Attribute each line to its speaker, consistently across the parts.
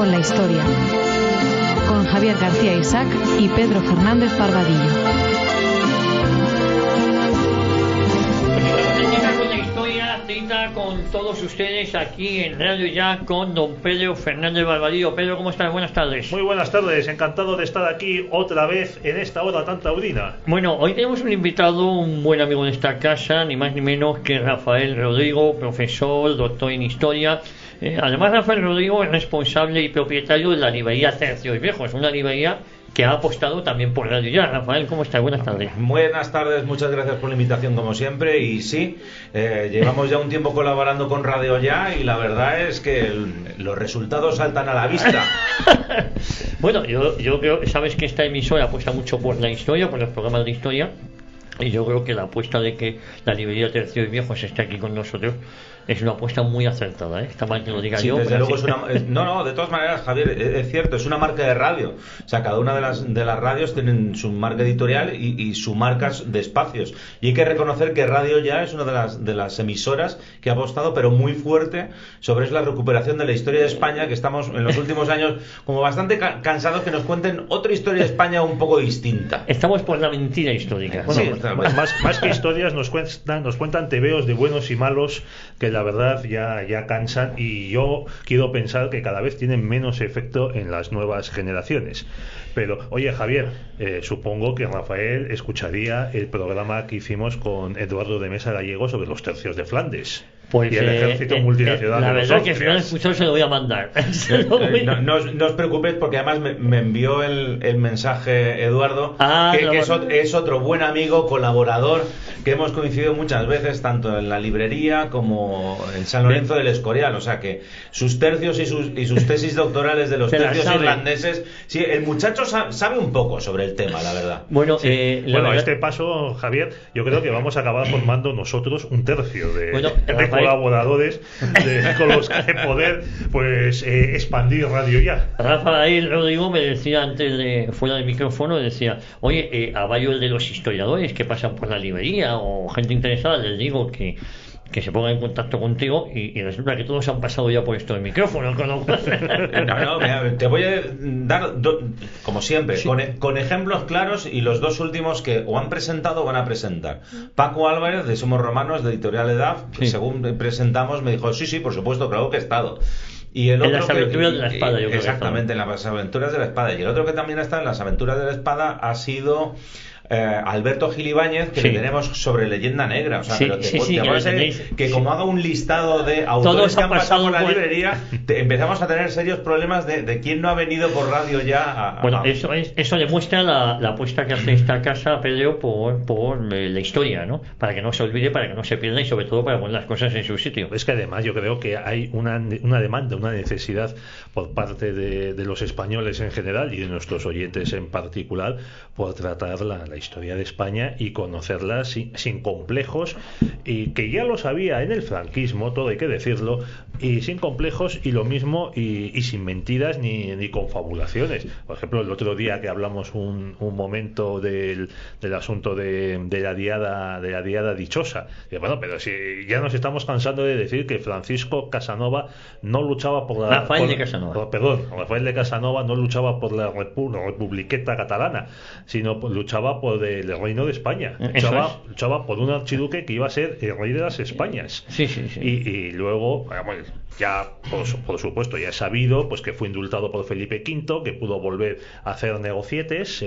Speaker 1: con la historia, con Javier García Isaac y Pedro Fernández Barbadillo.
Speaker 2: Con todos ustedes aquí en Radio Ya con don Pedro Fernández Barbadillo. Pedro, ¿cómo estás? Buenas tardes.
Speaker 3: Muy buenas tardes, encantado de estar aquí otra vez en esta hora tan taurina.
Speaker 2: Bueno, hoy tenemos un invitado, un buen amigo de esta casa, ni más ni menos que Rafael Rodrigo, profesor, doctor en historia. Además, Rafael Rodrigo es responsable y propietario de la librería Tercios Viejos, una librería que ha apostado también por Radio Ya. Rafael, ¿cómo estás? Buenas tardes.
Speaker 4: Buenas tardes, muchas gracias por la invitación como siempre. Y sí, llevamos ya un tiempo colaborando con Radio Ya y la verdad es que los resultados saltan a la vista.
Speaker 2: Bueno, yo creo, sabes que esta emisora apuesta mucho por la historia, por los programas de historia, y yo creo que la apuesta de que la librería Tercios Viejos esté aquí con nosotros es una apuesta muy acertada, ¿eh? Está mal que lo diga
Speaker 4: sí,
Speaker 2: yo.
Speaker 4: Desde luego no, de todas maneras, Javier, es cierto, es una marca de radio. O sea, cada una de las radios tienen su marca editorial y su marca de espacios. Y hay que reconocer que Radio Ya es una de las emisoras que ha apostado, pero muy fuerte, sobre la recuperación de la historia de España, que estamos en los últimos años como bastante cansados que nos cuenten otra historia de España un poco distinta.
Speaker 2: Estamos por la mentira histórica.
Speaker 3: Bueno, sí, más que historias nos cuentan tebeos de buenos y malos que la verdad ya cansan, y yo quiero pensar que cada vez tienen menos efecto en las nuevas generaciones. Pero, oye, Javier, supongo que Rafael escucharía el programa que hicimos con Eduardo de Mesa Gallego sobre los tercios de Flandes.
Speaker 2: Pues,
Speaker 3: y el ejército multinacional
Speaker 2: la
Speaker 3: de los
Speaker 2: verdad que si no lo escuchado se lo voy a mandar.
Speaker 4: No os preocupéis, porque además me envió el mensaje Eduardo, que es otro buen amigo, colaborador, que hemos coincidido muchas veces tanto en la librería como en San Lorenzo del Escorial. O sea que sus tercios y sus tesis doctorales de los tercios irlandeses, sí, el muchacho sabe un poco sobre el tema, la verdad.
Speaker 2: Bueno,
Speaker 3: sí. A este paso, Javier, yo creo que vamos a acabar formando nosotros un tercio de colaboradores con los que poder expandir Radio Ya.
Speaker 2: Rafael Rodrigo me decía antes de fuera del micrófono, decía, oye, a varios de los historiadores que pasan por la librería o gente interesada les digo que se pongan en contacto contigo, y resulta que todos han pasado ya por esto del micrófono.
Speaker 4: Mira, te voy a dar, como siempre, sí, con ejemplos claros, y los dos últimos que o han presentado o van a presentar. Paco Álvarez, de Somos Romanos, de Editorial EDAF, sí, según presentamos me dijo, sí, por supuesto, claro que he estado. Y el otro,
Speaker 2: en las aventuras de la espada, yo creo.
Speaker 4: Exactamente, en las aventuras de la espada. Y el otro que también está en las aventuras de la espada ha sido Alberto Gil Ibáñez, que le tenemos sobre Leyenda Negra. O sea, pero te parece que como haga un listado de autores que han pasado por la librería, empezamos a tener serios problemas de quién no ha venido por Radio Ya.
Speaker 2: Eso demuestra la apuesta que hace esta casa, Pedro, por la historia, ¿no? Para que no se olvide, para que no se pierda, y sobre todo para poner las cosas en su sitio.
Speaker 3: Es que además yo creo que hay una demanda, una necesidad por parte de los españoles en general y de nuestros oyentes en particular por tratar la historia de España y conocerla sin complejos, y que ya lo sabía en el franquismo, todo hay que decirlo, y sin complejos, y lo mismo, y sin mentiras ni confabulaciones. Por ejemplo, el otro día que hablamos un momento del asunto de la diada dichosa, y bueno, pero si ya nos estamos cansando de decir que Francisco Casanova no luchaba por la
Speaker 2: Rafael de Casanova
Speaker 3: no luchaba por la republiqueta catalana, sino luchaba por el reino de España, luchaba por un archiduque que iba a ser el rey de las Españas.
Speaker 2: Sí.
Speaker 3: Y luego, ya por supuesto ya es sabido pues que fue indultado por Felipe V, que pudo volver a hacer negocietes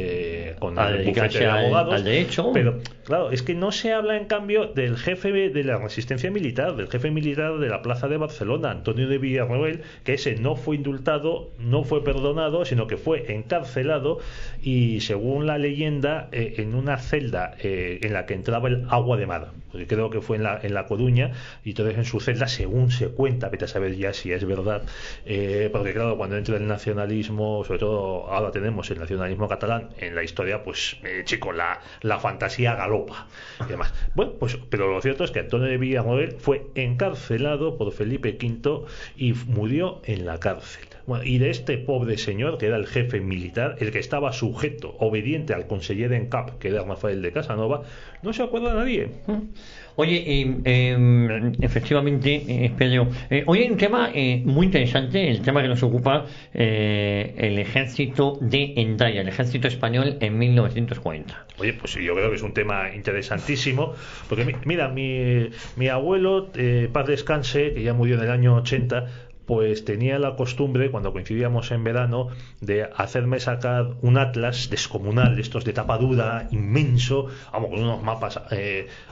Speaker 3: con el bufete de abogados,
Speaker 2: al derecho.
Speaker 3: Pero claro, es que no se habla en cambio del jefe de la resistencia militar, del jefe militar de la plaza de Barcelona, Antonio de Villarroel, que ese no fue indultado, no fue perdonado, sino que fue encarcelado, y según la leyenda en una celda en la que entraba el agua de mar, porque creo que fue en la Coruña, y entonces en su celda, según se cuenta, vete a saber ya si es verdad, porque claro, cuando entra el nacionalismo, sobre todo ahora tenemos el nacionalismo catalán en la historia, pues la fantasía galopa y demás. Bueno, pues pero lo cierto es que Antonio de Villarroel fue encarcelado por Felipe V y murió en la cárcel. Y de este pobre señor, que era el jefe militar, el que estaba sujeto, obediente al conseller en cap, que era Rafael de Casanova, no se acuerda nadie.
Speaker 2: Oye, efectivamente, Pedro, hoy hay un tema muy interesante, el tema que nos ocupa, el ejército de Hendaya, el ejército español en 1940.
Speaker 3: Oye, pues yo creo que es un tema interesantísimo, porque mira, mi abuelo, paz descanse, que ya murió en el año 80, pues tenía la costumbre, cuando coincidíamos en verano, de hacerme sacar un atlas descomunal, estos de tapa dura, inmenso, vamos, con unos mapas,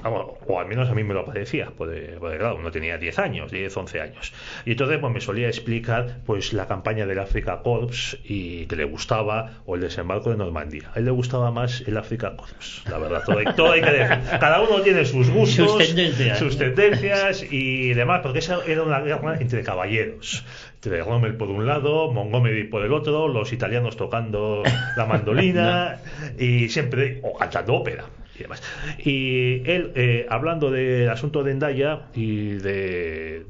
Speaker 3: vamos, o al menos a mí me lo parecía, porque claro, uno tenía 10 años, 10, 11 años. Y entonces pues me solía explicar pues la campaña del Afrika Korps, y que le gustaba, o el desembarco de Normandía. A él le gustaba más el Afrika Korps, la verdad, todo hay que decir. Cada uno tiene sus gustos, sus tendencias y demás, porque esa era una guerra entre caballeros. Entre Rommel por un lado, Montgomery por el otro, los italianos tocando la mandolina y siempre, o cantando ópera y demás. Y él, hablando del asunto de Hendaya y de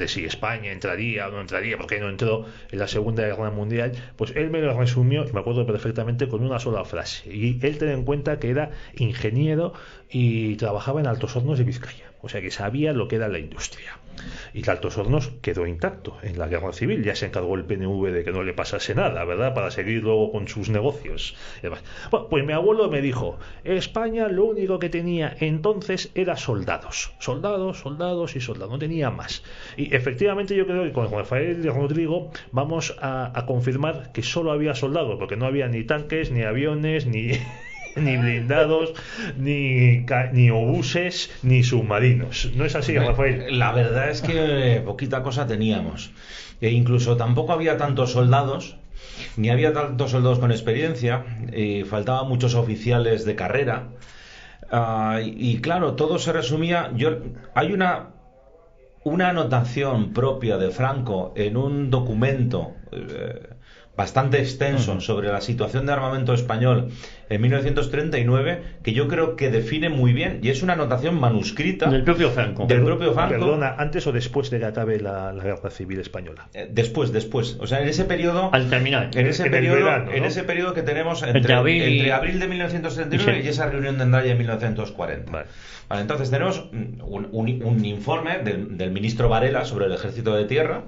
Speaker 3: si España entraría o no entraría, porque no entró en la Segunda Guerra Mundial, pues él me lo resumió, y me acuerdo perfectamente, con una sola frase. Y él ten en cuenta que era ingeniero y trabajaba en Altos Hornos de Vizcaya, o sea que sabía lo que era la industria. Y el Altos Hornos quedó intacto en la guerra civil, ya se encargó el PNV de que no le pasase nada, ¿verdad?, para seguir luego con sus negocios y demás. Bueno, pues mi abuelo me dijo, España lo único que tenía entonces era soldados, no tenía más. Y efectivamente yo creo que con Rafael y Rodrigo vamos a confirmar que solo había soldados, porque no había ni tanques, ni aviones, ni blindados, ni obuses, ni submarinos. ¿No es así, Rafael?
Speaker 4: La verdad es que poquita cosa teníamos. E incluso tampoco había tantos soldados, ni había tantos soldados con experiencia, faltaban muchos oficiales de carrera. Y claro, todo se resumía. Hay una anotación propia de Franco en un documento bastante extenso sobre la situación de armamento español en 1939, que yo creo que define muy bien, y es una anotación manuscrita
Speaker 2: del propio Franco.
Speaker 3: Perdona, ¿antes o después de que acabe la Guerra Civil Española?
Speaker 4: Después. O sea, en ese periodo,
Speaker 2: al terminar,
Speaker 4: en ese periodo que tenemos entre abril de 1939 y esa reunión de Hendaya en 1940. Vale, entonces tenemos un informe del ministro Varela sobre el ejército de tierra.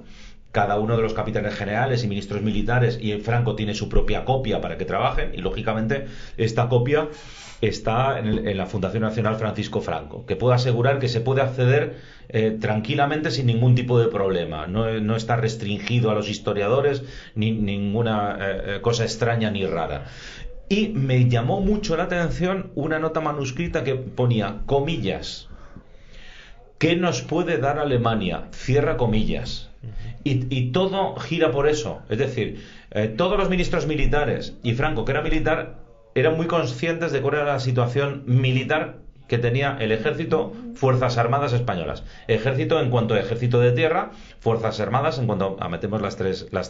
Speaker 4: Cada uno de los capitanes generales y ministros militares, y Franco tiene su propia copia para que trabajen, y lógicamente esta copia está en la Fundación Nacional Francisco Franco, que puedo asegurar que se puede acceder tranquilamente sin ningún tipo de problema. No está restringido a los historiadores ni ninguna cosa extraña ni rara. Y me llamó mucho la atención una nota manuscrita que ponía, comillas, ¿qué nos puede dar Alemania? Cierra comillas. Y todo gira por eso. Es decir, todos los ministros militares y Franco, que era militar, eran muy conscientes de cuál era la situación militar que tenía el ejército, Fuerzas Armadas españolas. Ejército en cuanto a ejército de tierra, Fuerzas Armadas en cuanto a metemos las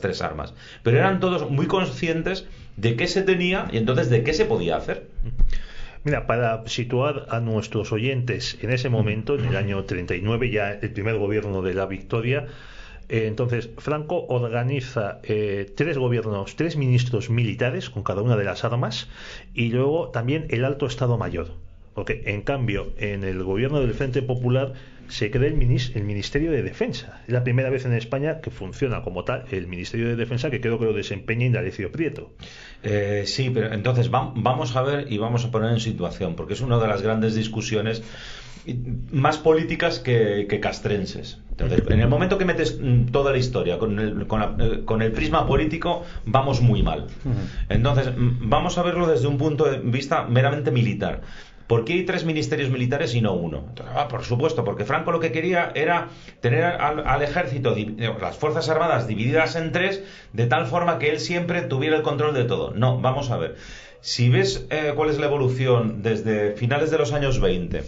Speaker 4: tres armas. Pero eran todos muy conscientes de qué se tenía y entonces de qué se podía hacer.
Speaker 3: Mira, para situar a nuestros oyentes en ese momento, en el año 39, ya el primer gobierno de la Victoria, entonces Franco organiza tres ministros militares con cada una de las armas, y luego también el Alto Estado Mayor, porque en cambio en el gobierno del Frente Popular se crea el Ministerio de Defensa. Es la primera vez en España que funciona como tal el Ministerio de Defensa, que creo que lo desempeña Indalecio Prieto.
Speaker 4: Sí, pero entonces vamos a ver y vamos a poner en situación, porque es una de las grandes discusiones más políticas que castrenses. Entonces, en el momento que metes toda la historia con el prisma político, vamos muy mal. Entonces, vamos a verlo desde un punto de vista meramente militar. ¿Por qué hay tres ministerios militares y no uno? Entonces, por supuesto, porque Franco lo que quería era tener al ejército, las Fuerzas Armadas divididas en tres, de tal forma que él siempre tuviera el control de todo. No, vamos a ver. Si ves cuál es la evolución desde finales de los años 20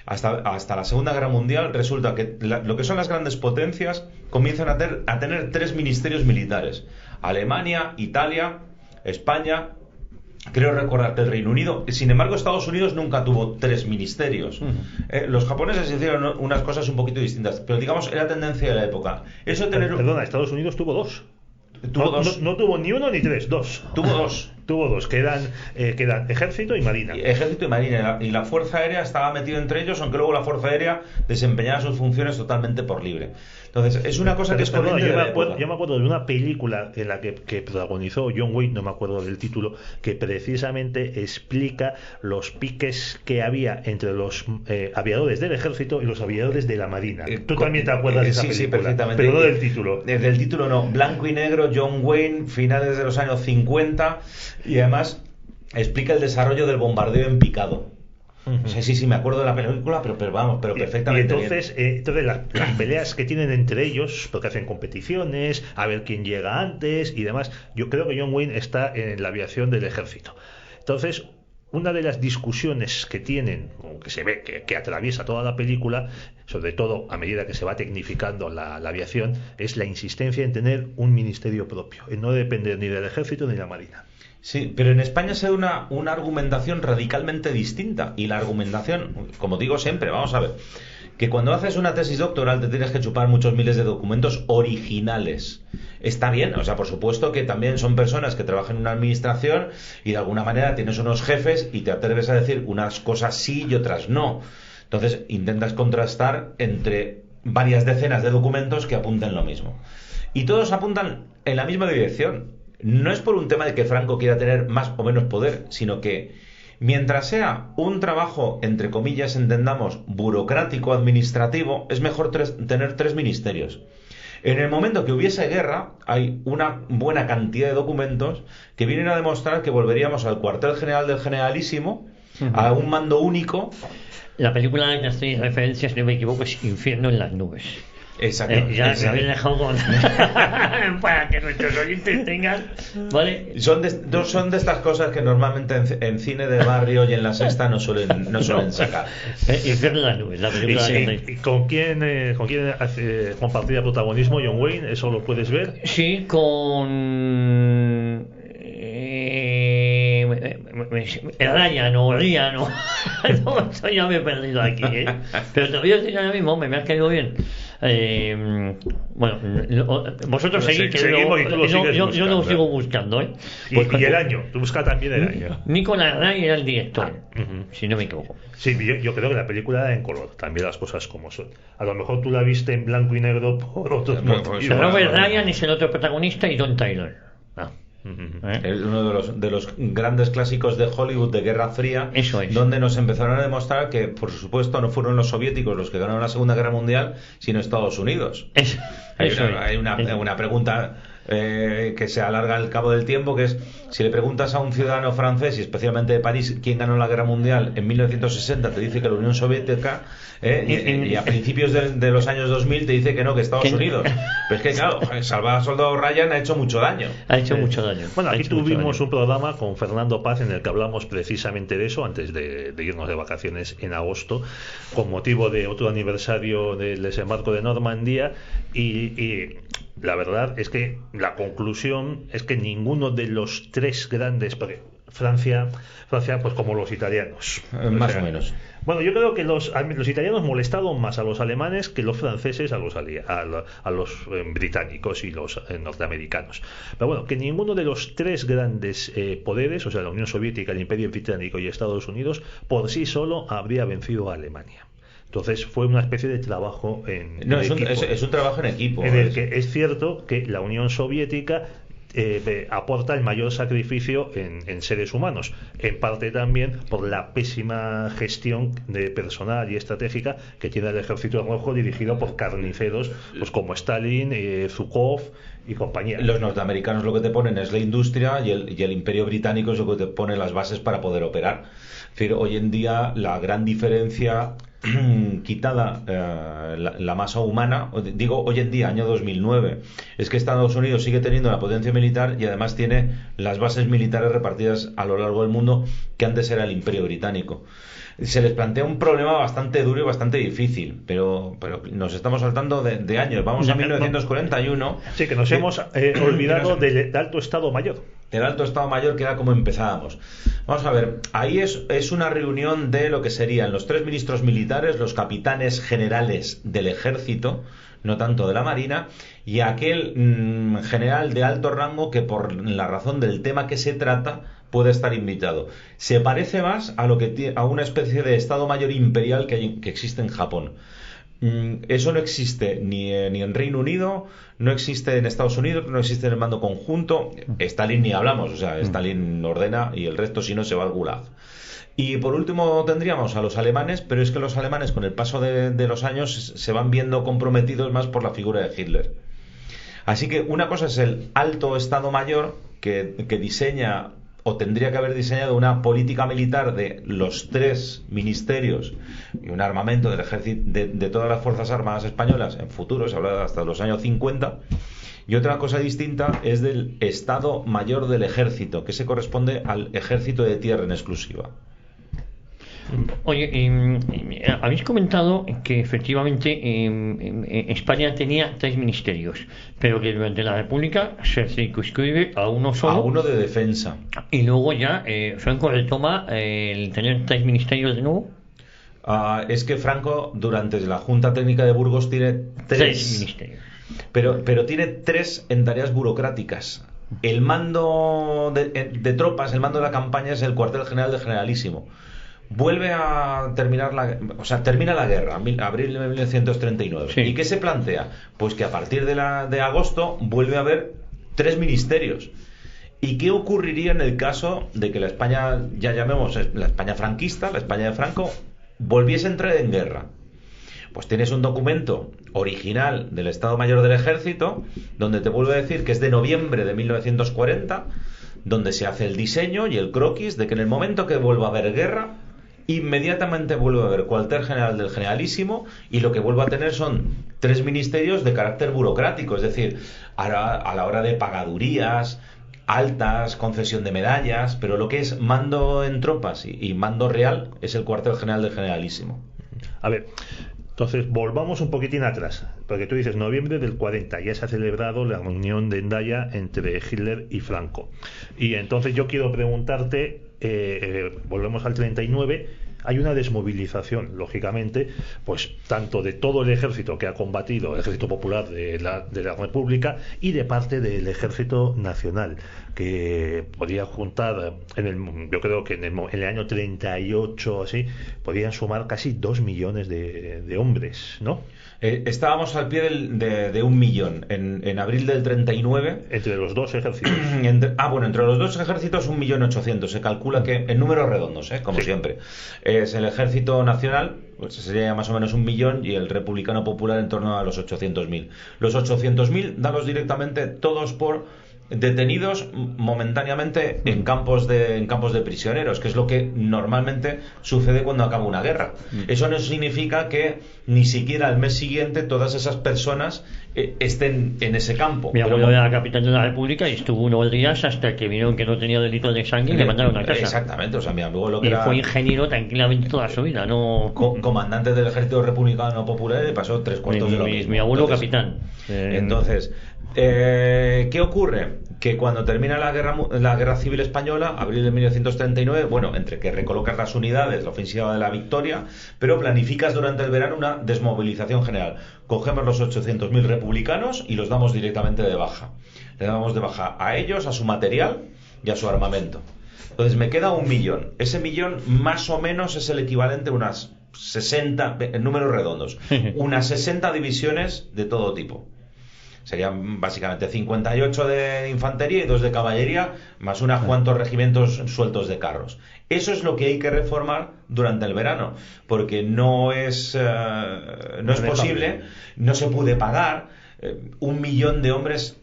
Speaker 4: hasta la Segunda Guerra Mundial, resulta que lo que son las grandes potencias comienzan a tener tres ministerios militares. Alemania, Italia, España, creo recordar que el Reino Unido. Sin embargo, Estados Unidos nunca tuvo tres ministerios. Los japoneses hicieron unas cosas un poquito distintas, pero digamos era tendencia de la época. Eso
Speaker 3: Perdona, Estados Unidos tuvo dos.
Speaker 4: ¿Tuvo dos?
Speaker 3: No tuvo ni uno ni tres, dos.
Speaker 4: Tuvo dos.
Speaker 3: Tuvo dos, que eran Ejército y Marina.
Speaker 4: Ejército y Marina, y la Fuerza Aérea estaba metida entre ellos, aunque luego la Fuerza Aérea desempeñaba sus funciones totalmente por libre. Entonces, es una cosa que es corriente de la época.
Speaker 3: Yo me acuerdo de una película en la que protagonizó John Wayne, no me acuerdo del título, que precisamente explica los piques que había entre los aviadores del Ejército y los aviadores de la Marina. ¿Tú también te acuerdas de esa película?
Speaker 4: Sí, perfectamente.
Speaker 3: Pero no del título.
Speaker 4: Del título no. Blanco y negro, John Wayne, finales de los años 50, y además explica el desarrollo del bombardeo en picado. Sí, me acuerdo de la película, pero perfectamente.
Speaker 3: Y entonces las peleas que tienen entre ellos, porque hacen competiciones, a ver quién llega antes y demás. Yo creo que John Wayne está en la aviación del Ejército. Entonces, una de las discusiones que tienen, que se ve que atraviesa toda la película, sobre todo a medida que se va tecnificando la aviación, es la insistencia en tener un ministerio propio, en no depender ni del Ejército ni de la Marina.
Speaker 4: Sí, pero en España se da una argumentación radicalmente distinta. Y la argumentación, como digo siempre, vamos a ver, que cuando haces una tesis doctoral te tienes que chupar muchos miles de documentos originales. Está bien, o sea, por supuesto que también son personas que trabajan en una administración y de alguna manera tienes unos jefes y te atreves a decir unas cosas sí y otras no. Entonces intentas contrastar entre varias decenas de documentos que apunten lo mismo. Y todos apuntan en la misma dirección. No es por un tema de que Franco quiera tener más o menos poder, sino que mientras sea un trabajo, entre comillas, entendamos, burocrático, administrativo, es mejor tener 3 ministerios. En el momento que hubiese guerra, hay una buena cantidad de documentos que vienen a demostrar que volveríamos al cuartel general del generalísimo, a un mando único.
Speaker 2: La película en la que estoy referencia, si no me equivoco, es Infierno en las nubes.
Speaker 4: Exacto.
Speaker 2: Ya me habéis dejado con para que nuestros oyentes tengan, ¿vale?
Speaker 4: Son de estas cosas que normalmente en cine de barrio y en la sexta no suelen sacar.
Speaker 2: Infierno en las nubes, la película.
Speaker 3: ¿Y con quién compartía protagonismo John Wayne? ¿Eso lo puedes ver?
Speaker 2: Sí, con Ryan o no, ya me he perdido aquí, pero te voy a decir ahora mismo, me has caído bien. Bueno, vosotros seguís, que yo lo sigo buscando,
Speaker 3: y el año, tú buscas también el año.
Speaker 2: Nicolás Ray era el director, si no me equivoco.
Speaker 3: Sí, yo creo que la película era en color, también las cosas como son. A lo mejor tú la viste en blanco y negro por otros motivos.
Speaker 2: Robert Ryan es el otro protagonista y Don Tyler.
Speaker 4: Es uno de los grandes clásicos de Hollywood de Guerra Fría,
Speaker 2: eso es.
Speaker 4: Donde nos empezaron a demostrar que, por supuesto, no fueron los soviéticos los que ganaron la Segunda Guerra Mundial, sino Estados Unidos. Hay una pregunta que se alarga al cabo del tiempo, que es: si le preguntas a un ciudadano francés, y especialmente de París, quién ganó la Guerra Mundial en 1960, te dice que la Unión Soviética, y a principios de los años 2000 te dice que no, que Estados Unidos. Pero es que, claro, salvar al soldado Ryan ha hecho mucho daño.
Speaker 3: Bueno, aquí tuvimos un programa con Fernando Paz en el que hablamos precisamente de eso antes de irnos de vacaciones en agosto, con motivo de otro aniversario del desembarco de Normandía, y la verdad es que la conclusión es que ninguno de los 3 grandes, Francia pues como los italianos,
Speaker 4: más o menos.
Speaker 3: Bueno, yo creo que los italianos molestaron más a los alemanes que los franceses a los británicos y los norteamericanos. Pero bueno, que ninguno de los 3 grandes poderes, o sea, la Unión Soviética, el Imperio Británico y Estados Unidos, por sí solo habría vencido a Alemania. Entonces fue una especie de trabajo en equipo.
Speaker 4: Es un trabajo en equipo.
Speaker 3: En el que es cierto que la Unión Soviética aporta el mayor sacrificio en seres humanos, en parte también por la pésima gestión de personal y estratégica que tiene el Ejército Rojo, dirigido por carniceros pues como Stalin, Zhukov y compañía.
Speaker 4: Los norteamericanos lo que te ponen es la industria, y el Imperio Británico es lo que te pone las bases para poder operar. Es decir, hoy en día la gran diferencia, quitada la masa humana, digo hoy en día, año 2009, es que Estados Unidos sigue teniendo la potencia militar y además tiene las bases militares repartidas a lo largo del mundo, que antes era el Imperio Británico. Se les plantea un problema bastante duro y bastante difícil, pero nos estamos saltando de años. Vamos a 1941.
Speaker 3: Sí, que nos hemos olvidado del Alto Estado Mayor.
Speaker 4: El Alto Estado Mayor, que era como empezábamos. Vamos a ver, ahí es una reunión de lo que serían los 3 ministros militares, los capitanes generales del ejército, no tanto de la marina, y aquel general de alto rango que, por la razón del tema que se trata, puede estar invitado. Se parece más a a una especie de Estado Mayor imperial que existe en Japón. Eso no existe ni en Reino Unido, no existe en Estados Unidos, no existe en el mando conjunto. Stalin ni hablamos, o sea, Stalin ordena y el resto, si no, se va al Gulag. Y por último tendríamos a los alemanes, pero es que los alemanes con el paso de los años se van viendo comprometidos más por la figura de Hitler. Así que una cosa es el alto Estado Mayor que diseña o tendría que haber diseñado una política militar de los 3 ministerios y un armamento del ejército de todas las Fuerzas Armadas españolas en futuro, se habla hasta los años 50. Y otra cosa distinta es del Estado Mayor del Ejército, que se corresponde al Ejército de Tierra en exclusiva.
Speaker 2: Oye, habéis comentado que efectivamente España tenía 3 ministerios, pero que durante la República se circunscribe a uno solo.
Speaker 4: A uno de defensa.
Speaker 2: Y luego ya Franco retoma el tener 3 ministerios de nuevo.
Speaker 4: Es que Franco, durante la Junta Técnica de Burgos, tiene 3
Speaker 2: ministerios.
Speaker 4: Pero tiene 3 en tareas burocráticas. El mando de tropas, el mando de la campaña es el cuartel general del Generalísimo. Vuelve a terminar termina la guerra, abril de 1939.
Speaker 2: Sí.
Speaker 4: ¿Y qué se plantea? Pues que a partir de agosto vuelve a haber 3 ministerios. ¿Y qué ocurriría en el caso de que la España, ya llamemos la España franquista, la España de Franco, volviese a entrar en guerra? Pues tienes un documento original del Estado Mayor del Ejército, donde te vuelvo a decir que es de noviembre de 1940, donde se hace el diseño y el croquis de que en el momento que vuelva a haber guerra, inmediatamente vuelve a haber cuartel general del Generalísimo, y lo que vuelve a tener son 3 ministerios de carácter burocrático, es decir, a la hora de pagadurías altas, concesión de medallas, pero lo que es mando en tropas y mando real es el cuartel general del Generalísimo.
Speaker 3: A ver, entonces volvamos un poquitín atrás, porque tú dices noviembre del 40, ya se ha celebrado la reunión de Hendaya entre Hitler y Franco, y entonces yo quiero preguntarte, volvemos al 39, hay una desmovilización, lógicamente, pues tanto de todo el ejército que ha combatido, el ejército popular de la República, y de parte del ejército nacional, que podía juntar, yo creo que en el año 38 así, podían sumar casi 2 millones de hombres, ¿no?
Speaker 4: Estábamos al pie de 1 millón en abril del 39.
Speaker 3: Entre los dos ejércitos.
Speaker 4: Entre los dos ejércitos 1.800.000. Se calcula que en números redondos, como siempre. Es el ejército nacional, pues sería más o menos 1 millón, y el republicano popular en torno a los 800.000. Los 800.000, dalos directamente todos por detenidos momentáneamente en campos de prisioneros, que es lo que normalmente sucede cuando acaba una guerra. Eso no significa que ni siquiera al mes siguiente todas esas personas estén en ese campo.
Speaker 2: Mi abuelo era capitán de la República y estuvo unos días hasta que vieron que no tenía delitos de sangre y le mandaron a casa.
Speaker 4: Exactamente, o sea, mi abuelo que
Speaker 2: fue ingeniero tranquilamente toda su vida, no
Speaker 4: comandante del ejército republicano popular, y pasó 3/4 de lo mismo.
Speaker 2: Mi abuelo capitán.
Speaker 4: Entonces, ¿qué ocurre? Que cuando termina la guerra civil española, abril de 1939, entre que recolocas las unidades, la ofensiva de la Victoria, pero planificas durante el verano una desmovilización general. Cogemos los 800.000 republicanos y los damos directamente de baja. Le damos de baja a ellos, a su material y a su armamento. Entonces me queda 1 millón. Ese millón más o menos es el equivalente a unas 60, en números redondos, unas 60 divisiones de todo tipo. Serían básicamente 58 de infantería y 2 de caballería, más unos cuantos regimientos sueltos de carros. Eso es lo que hay que reformar durante el verano, porque no es posible, no se puede pagar 1 millón de hombres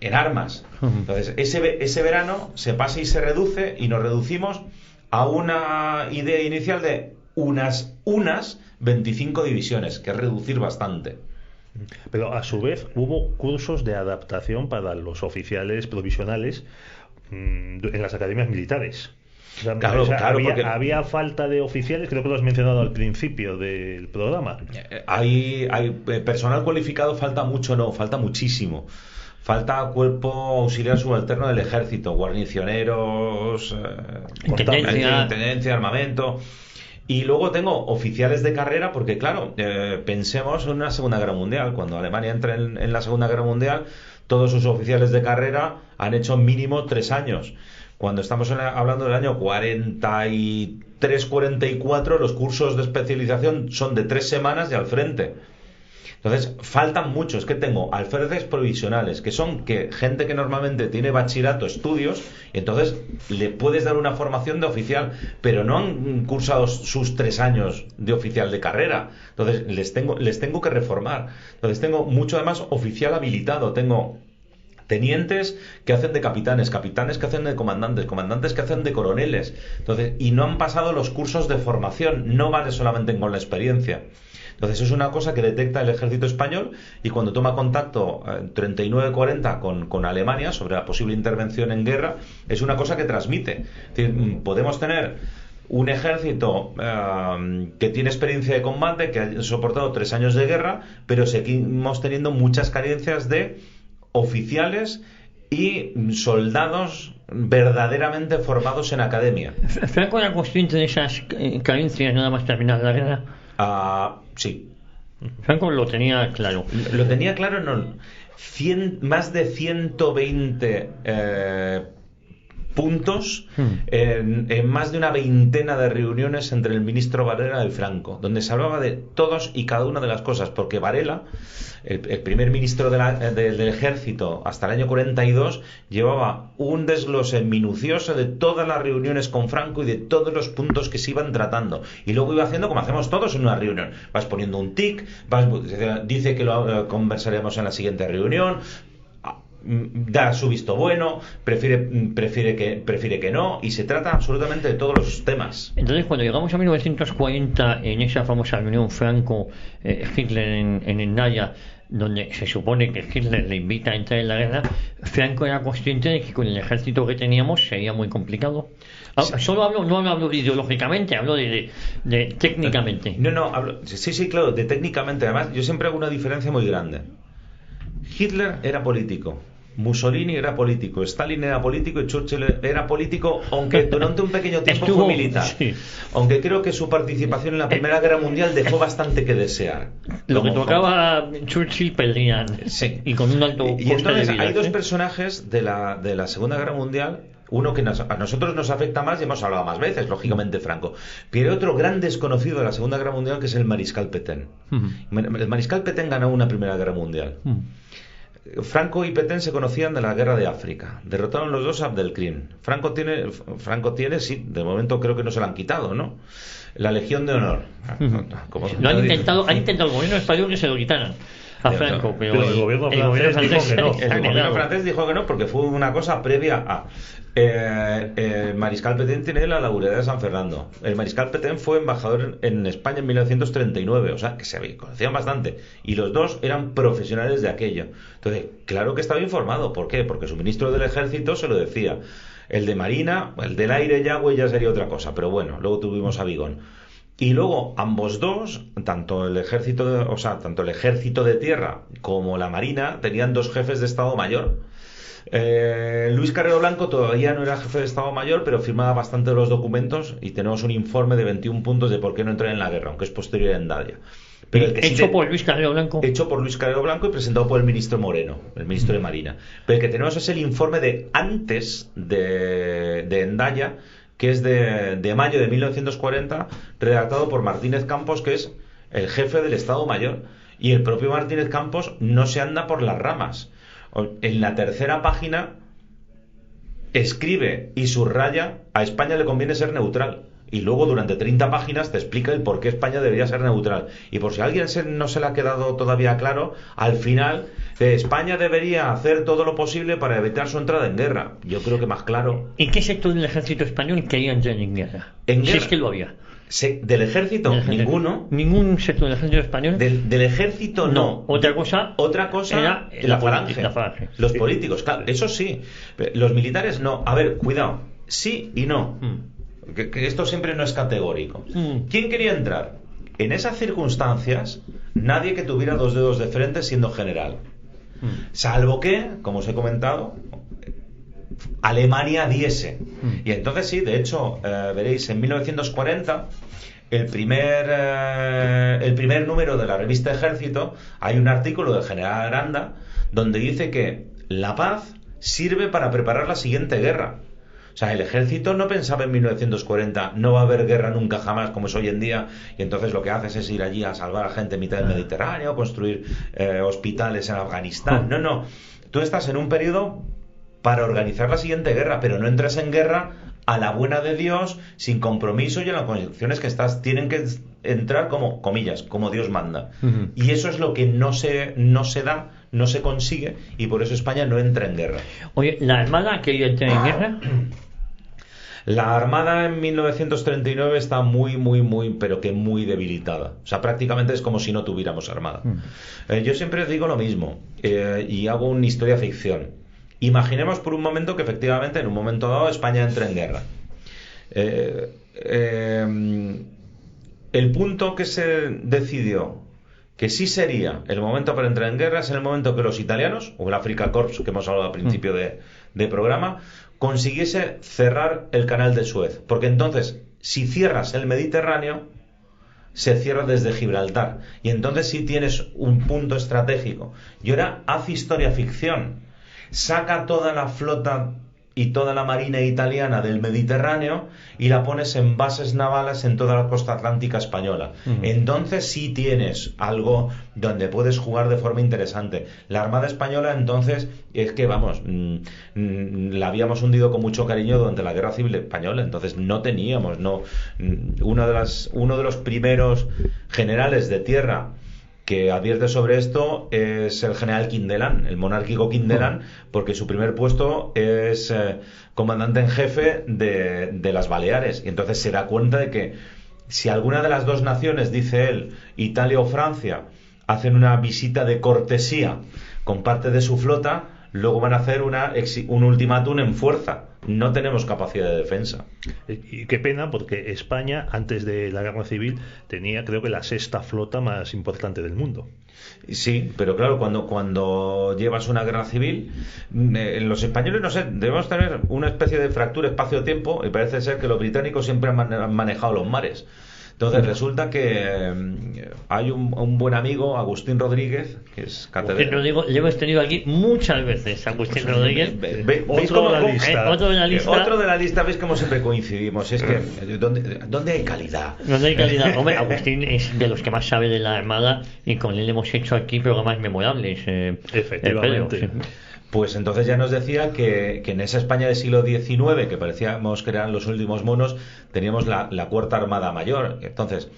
Speaker 4: en armas. Entonces, ese verano se pasa y se reduce, y nos reducimos a una idea inicial de unas 25 divisiones, que es reducir bastante.
Speaker 3: Pero a su vez hubo cursos de adaptación para los oficiales provisionales en las academias militares.
Speaker 4: Claro, porque
Speaker 3: había falta de oficiales, creo que lo has mencionado al principio del programa.
Speaker 4: Hay personal cualificado, falta mucho, falta muchísimo. Falta cuerpo auxiliar subalterno del ejército, guarnicioneros, intendencia, armamento. Y luego tengo oficiales de carrera, porque claro, pensemos en una Segunda Guerra Mundial. Cuando Alemania entra en la Segunda Guerra Mundial, todos sus oficiales de carrera han hecho mínimo 3 años. cuando estamos hablando del año 43-44, los cursos de especialización son de 3 semanas y al frente. Entonces, faltan muchos. Que tengo alférezes provisionales, que son gente que normalmente tiene bachillerato, estudios, y entonces le puedes dar una formación de oficial, pero no han cursado sus 3 años de oficial de carrera. Entonces, les tengo que reformar. Entonces, tengo mucho además oficial habilitado. Tengo tenientes que hacen de capitanes, capitanes que hacen de comandantes, comandantes que hacen de coroneles. Entonces, y no han pasado los cursos de formación. No vale solamente con la experiencia. Entonces es una cosa que detecta el ejército español, y cuando toma contacto 39-40 con Alemania sobre la posible intervención en guerra, es una cosa que transmite. Es decir, podemos tener un ejército que tiene experiencia de combate, que ha soportado 3 años de guerra, pero seguimos teniendo muchas carencias de oficiales y soldados verdaderamente formados en academia.
Speaker 2: ¿Franco era consciente de esas carencias nada más terminar la guerra?
Speaker 4: Sí.
Speaker 2: Franco lo tenía claro.
Speaker 4: Lo tenía claro, no. Más de 120 puntos en más de una veintena de reuniones entre el ministro Varela y Franco, donde se hablaba de todos y cada una de las cosas, porque Varela, el primer ministro del ejército hasta el año 42, llevaba un desglose minucioso de todas las reuniones con Franco y de todos los puntos que se iban tratando, y luego iba haciendo como hacemos todos en una reunión: vas poniendo un tic, dice que lo conversaremos en la siguiente reunión, da su visto bueno, prefiere que no, y se trata absolutamente de todos los temas.
Speaker 2: Entonces, cuando llegamos a 1940, en esa famosa reunión Franco-Hitler en Endaya, donde se supone que Hitler le invita a entrar en la guerra, Franco era consciente de que con el ejército que teníamos sería muy complicado. Sí. No hablo ideológicamente, hablo de técnicamente.
Speaker 4: Sí, claro, de técnicamente. Además, yo siempre hago una diferencia muy grande. Hitler era político, Mussolini era político, Stalin era político y Churchill era político, aunque durante un pequeño tiempo fue militar. Sí. Aunque creo que su participación en la Primera Guerra Mundial dejó bastante que desear.
Speaker 2: Lo que tocaba Churchill pelean,
Speaker 4: sí.
Speaker 2: Y con un alto coste
Speaker 4: y entonces
Speaker 2: de vida,
Speaker 4: hay dos personajes de la Segunda Guerra Mundial. Uno que a nosotros nos afecta más, y hemos hablado más veces, lógicamente, Franco. Pero hay otro gran desconocido de la Segunda Guerra Mundial, que es el Mariscal Pétain. El Mariscal Pétain ganó una Primera Guerra Mundial. Franco y Pétain se conocían de la guerra de África. Derrotaron los dos a Abdelkrim. Franco tiene, sí, de momento creo que no se la han quitado, ¿no? La Legión de Honor.
Speaker 2: Han intentado el gobierno español que se lo quitaran a Franco, pero
Speaker 3: el gobierno
Speaker 4: francés dijo que no, porque fue una cosa previa a el Mariscal Pétain tiene la laureada de San Fernando. El Mariscal Pétain fue embajador en España en 1939, o sea que se conocían bastante, y los dos eran profesionales de aquello. Entonces, claro que estaba informado. ¿Por qué? Porque su ministro del ejército se lo decía. El de Marina, el del aire, Yagüe, ya sería otra cosa, pero bueno, luego tuvimos a Vigón. Y luego ambos dos, tanto el ejército de tierra como la marina, tenían 2 jefes de Estado Mayor. Luis Carrero Blanco todavía no era jefe de Estado Mayor, pero firmaba bastante los documentos, y tenemos un informe de 21 puntos de por qué no entrar en la guerra, aunque es posterior a Endaya.
Speaker 2: Pero por Luis Carrero Blanco.
Speaker 4: Hecho por Luis Carrero Blanco y presentado por el ministro Moreno, el ministro de Marina. Pero el que tenemos es el informe de antes de Endaya, que es de mayo de 1940, redactado por Martínez Campos, que es el jefe del Estado Mayor. Y el propio Martínez Campos no se anda por las ramas. En la tercera página escribe y subraya: a España le conviene ser neutral. Y luego durante 30 páginas te explica el por qué España debería ser neutral. Y por si a alguien no se le ha quedado todavía claro, al final España debería hacer todo lo posible para evitar su entrada en guerra. Yo creo que más claro.
Speaker 2: ¿En qué sector del ejército español quería entrar en guerra? Si es que lo había.
Speaker 4: ¿Del ejército? Ninguno.
Speaker 2: ¿Ningún sector del ejército español?
Speaker 4: Del ejército no.
Speaker 2: Otra cosa
Speaker 4: era la falange. Los políticos, claro, eso sí. Los militares no. A ver, cuidado. Sí y no. Que esto siempre no es categórico. ¿Quién quería entrar? En esas circunstancias, nadie que tuviera 2 dedos de frente siendo general. Salvo que, como os he comentado, Alemania diese. Y entonces sí, de hecho, veréis, en 1940, el primer número de la revista Ejército, hay un artículo del general Aranda donde dice que la paz sirve para preparar la siguiente guerra. O O sea, el ejército no pensaba en 1940, no va a haber guerra nunca jamás como es hoy en día, y entonces lo que haces es ir allí a salvar a gente en mitad del Mediterráneo, construir hospitales en Afganistán. No, tú estás en un periodo para organizar la siguiente guerra, pero no entres en guerra a la buena de Dios, sin compromiso, y en las condiciones que estás tienen que entrar como, comillas, como Dios manda. Uh-huh. Y eso es lo que no se da, no se consigue, y por eso España no entra en guerra.
Speaker 2: Oye, ¿la Armada que entra en guerra?
Speaker 4: La Armada en 1939 está muy, pero que muy debilitada. O sea, prácticamente es como si no tuviéramos Armada. Yo siempre digo lo mismo, y hago una historia ficción. Imaginemos por un momento que efectivamente en un momento dado España entra en guerra. El punto que se decidió que sí sería el momento para entrar en guerra es en el momento que los italianos, o el Afrika Korps que hemos hablado al principio de programa, consiguiese cerrar el canal de Suez. Porque entonces, si cierras el Mediterráneo, se cierra desde Gibraltar. Y entonces sí tienes un punto estratégico. Y ahora haz historia ficción. Saca toda la flota y toda la marina italiana del Mediterráneo y la pones en bases navales en toda la costa atlántica española. Uh-huh. Entonces sí tienes algo donde puedes jugar de forma interesante. La Armada Española entonces es que, vamos, la habíamos hundido con mucho cariño durante la Guerra Civil Española, entonces no teníamos, uno de los primeros generales de tierra que advierte sobre esto es el general Quindelán, el monárquico Quindelán, porque su primer puesto es comandante en jefe de las Baleares, y entonces se da cuenta de que si alguna de las dos naciones, dice él, Italia o Francia, hacen una visita de cortesía con parte de su flota, luego van a hacer un ultimátum en fuerza. No tenemos capacidad de defensa.
Speaker 3: Y qué pena, porque España, antes de la Guerra Civil, tenía, creo que, la sexta flota más importante del mundo.
Speaker 4: Sí, pero claro, cuando llevas una guerra civil, los españoles, no sé, debemos tener una especie de fractura espacio-tiempo, y parece ser que los británicos siempre han manejado los mares. Entonces resulta que hay un buen amigo, Agustín Rodríguez, que es catedrático.
Speaker 2: Lo hemos tenido aquí muchas veces, Agustín Rodríguez.
Speaker 3: Otro de la
Speaker 4: lista, veis cómo siempre coincidimos. Es que, ¿dónde hay calidad?
Speaker 2: ¿Dónde hay calidad? Hombre, Agustín es de los que más sabe de la Armada, y con él hemos hecho aquí programas memorables.
Speaker 3: Efectivamente.
Speaker 2: Pedro, sí.
Speaker 4: Pues entonces ya nos decía que en esa España del siglo XIX, que parecíamos que eran los últimos monos, teníamos la Cuarta Armada Mayor. Entonces,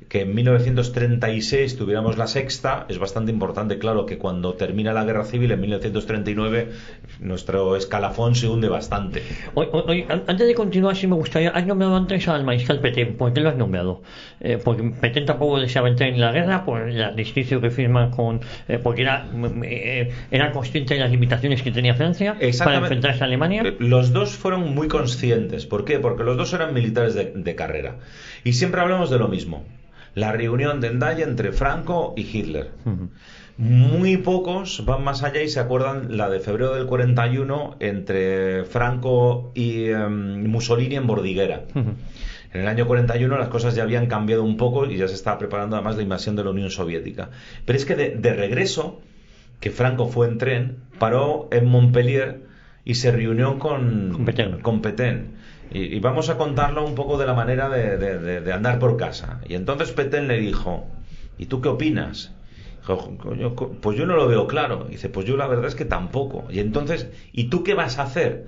Speaker 4: que en 1936 tuviéramos la sexta es bastante importante. Claro que cuando termina la Guerra Civil en 1939 nuestro escalafón se hunde bastante.
Speaker 2: Oye, antes de continuar, sí me gustaría, has nombrado antes al mariscal Petén. ¿Por qué lo has nombrado? Porque Petén tampoco deseaba entrar en la guerra por el armisticio que firma porque era consciente de las limitaciones que tenía Francia para enfrentarse a Alemania.
Speaker 4: Los dos fueron muy conscientes. ¿Por qué? Porque los dos eran militares de carrera, y siempre hablamos de lo mismo: la reunión de Endaya entre Franco y Hitler. Uh-huh. Muy pocos van más allá y se acuerdan la de febrero del 41 entre Franco y Mussolini en Bordiguera. Uh-huh. En el año 41 las cosas ya habían cambiado un poco y ya se estaba preparando además la invasión de la Unión Soviética. Pero es que de regreso, que Franco fue en tren, paró en Montpellier y se reunió con Petén. Y vamos a contarlo un poco de la manera de andar por casa. Y entonces Petén le dijo: ¿y tú qué opinas? Dijo: pues yo no lo veo claro. Dice: pues yo la verdad es que tampoco. Y entonces, ¿y tú qué vas a hacer?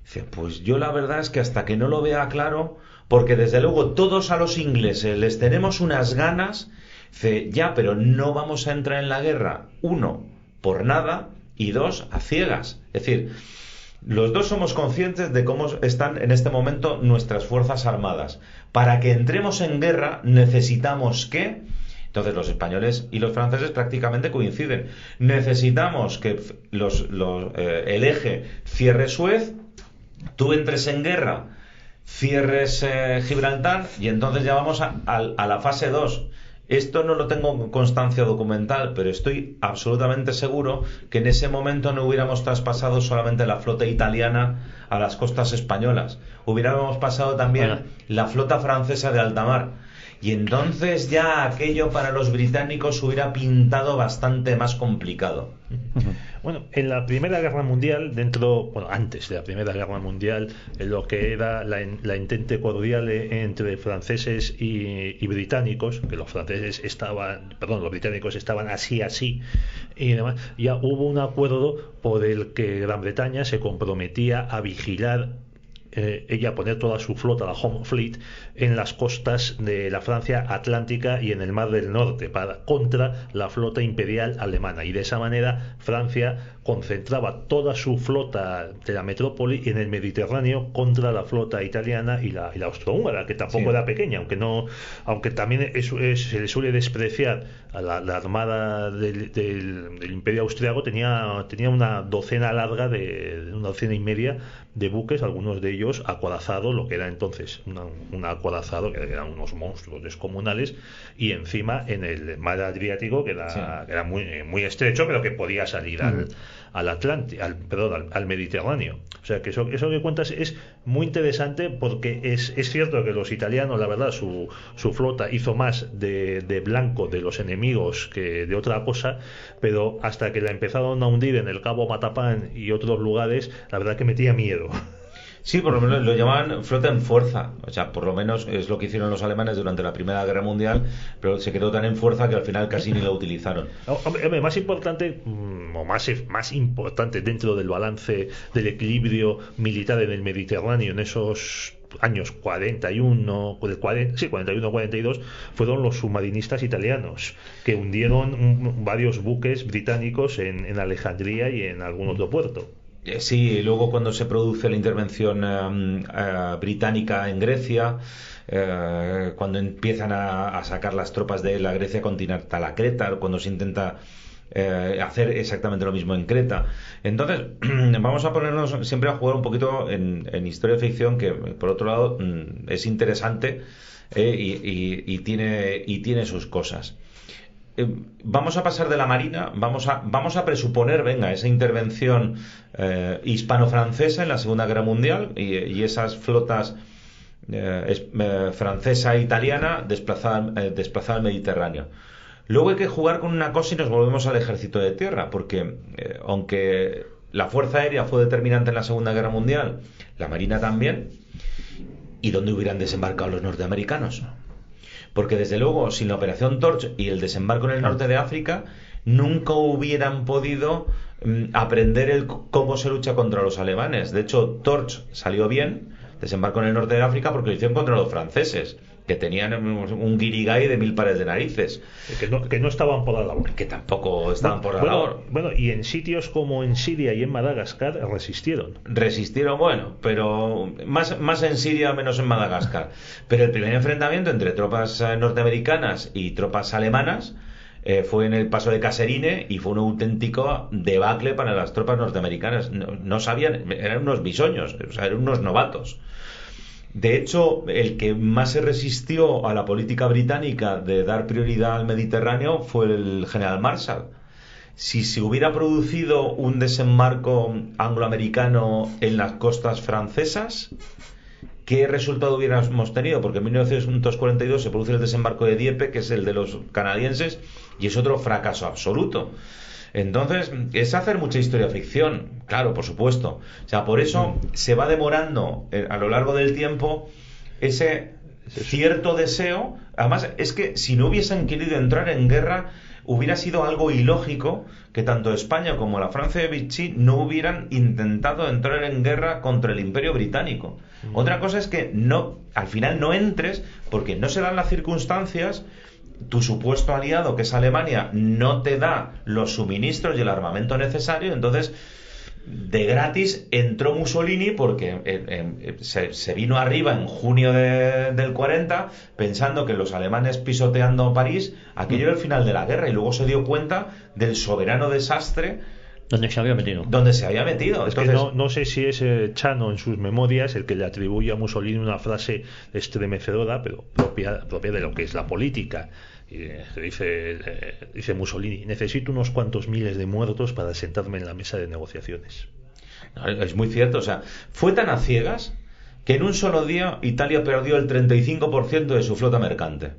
Speaker 4: Dice: pues yo la verdad es que hasta que no lo vea claro, porque desde luego todos a los ingleses les tenemos unas ganas. Dice: ya, pero no vamos a entrar en la guerra, uno, por nada, y dos, a ciegas. Es decir, los dos somos conscientes de cómo están en este momento nuestras fuerzas armadas. Para que entremos en guerra necesitamos que... Entonces los españoles y los franceses prácticamente coinciden. Necesitamos que el eje cierre Suez, tú entres en guerra, cierres Gibraltar, y entonces ya vamos a la fase 2. Esto no lo tengo en constancia documental, pero estoy absolutamente seguro que en ese momento no hubiéramos traspasado solamente la flota italiana a las costas españolas. Hubiéramos pasado también la flota francesa de alta mar. y entonces ya aquello para los británicos hubiera pintado bastante más complicado.
Speaker 3: Bueno, en la Primera Guerra Mundial, antes de la Primera Guerra Mundial, en lo que era la entente cordial entre franceses y británicos, que los británicos estaban así y demás, ya hubo un acuerdo por el que Gran Bretaña se comprometía a vigilar, ella poner toda su flota, la Home Fleet, en las costas de la Francia Atlántica y en el Mar del Norte contra la flota imperial alemana, y de esa manera Francia concentraba toda su flota de la metrópoli en el Mediterráneo contra la flota italiana y la austrohúngara, que tampoco era pequeña, aunque también se le suele despreciar a la armada del Imperio Austriaco. Tenía una docena larga una docena y media de buques, algunos de ellos acorazados, lo que era entonces un acorazado, que eran unos monstruos descomunales, y encima en el mar Adriático, que era muy, muy estrecho, pero que podía salir al Mediterráneo. O sea que eso que cuentas es muy interesante, porque es cierto que los italianos, la verdad, su flota hizo más de blanco de los enemigos que de otra cosa, pero hasta que la empezaron a hundir en el Cabo Matapán y otros lugares, la verdad que metía miedo.
Speaker 4: Sí, por lo menos lo llamaban flota en fuerza. O sea, por lo menos es lo que hicieron los alemanes durante la Primera Guerra Mundial, pero se quedó tan en fuerza que al final casi ni la utilizaron.
Speaker 3: Hombre, más importante dentro del balance del equilibrio militar en el Mediterráneo en esos años 41-42, fueron los submarinistas italianos, que hundieron varios buques británicos en Alejandría y en algún otro puerto.
Speaker 4: Sí, y luego cuando se produce la intervención británica en Grecia, cuando empiezan a sacar las tropas de la Grecia continental a Creta, cuando se intenta hacer exactamente lo mismo en Creta. Entonces, vamos a ponernos siempre a jugar un poquito en historia de ficción, que por otro lado es interesante, y tiene sus cosas. Vamos a pasar de la Marina, vamos a presuponer, esa intervención hispano-francesa en la Segunda Guerra Mundial, y esas flotas francesa e italiana desplazada al Mediterráneo. Luego hay que jugar con una cosa y nos volvemos al ejército de tierra, porque aunque la fuerza aérea fue determinante en la Segunda Guerra Mundial, la Marina también. ¿Y dónde hubieran desembarcado los norteamericanos? Porque desde luego, sin la operación Torch y el desembarco en el norte de África, nunca hubieran podido aprender cómo se lucha contra los alemanes. De hecho, Torch salió bien, desembarco en el norte de África, porque lo hicieron contra los franceses, que tenían un guirigay de 1000 pares de narices.
Speaker 3: Que no estaban por la labor.
Speaker 4: Que tampoco estaban por la labor.
Speaker 3: Bueno, y en sitios como en Siria y en Madagascar resistieron,
Speaker 4: bueno, pero más en Siria, menos en Madagascar. Pero el primer enfrentamiento entre tropas norteamericanas y tropas alemanas fue en el paso de Kasserine, y fue un auténtico debacle para las tropas norteamericanas. No sabían, eran unos bisoños, o sea, eran unos novatos. De hecho, el que más se resistió a la política británica de dar prioridad al Mediterráneo fue el general Marshall. Si se hubiera producido un desembarco angloamericano en las costas francesas, ¿qué resultado hubiéramos tenido? Porque en 1942 se produce el desembarco de Dieppe, que es el de los canadienses, y es otro fracaso absoluto. Entonces, es hacer mucha historia ficción, claro, por supuesto. O sea, por eso se va demorando a lo largo del tiempo ese cierto deseo. Además, es que si no hubiesen querido entrar en guerra, hubiera sido algo ilógico que tanto España como la Francia de Vichy no hubieran intentado entrar en guerra contra el Imperio Británico. Otra cosa es que al final no entres, porque no se dan las circunstancias. Tu supuesto aliado, que es Alemania, no te da los suministros y el armamento necesario. Entonces, de gratis entró Mussolini, porque se vino arriba en junio del 40, pensando que los alemanes pisoteando París, aquello era el final de la guerra, y luego se dio cuenta del soberano desastre
Speaker 2: donde se había metido.
Speaker 3: Es que no sé si es Chano en sus memorias el que le atribuye a Mussolini una frase estremecedora, pero propia de lo que es la política. Y dice Mussolini: necesito unos cuantos miles de muertos para sentarme en la mesa de negociaciones.
Speaker 4: Es muy cierto. O sea, fue tan a ciegas que en un solo día Italia perdió el 35% de su flota mercante.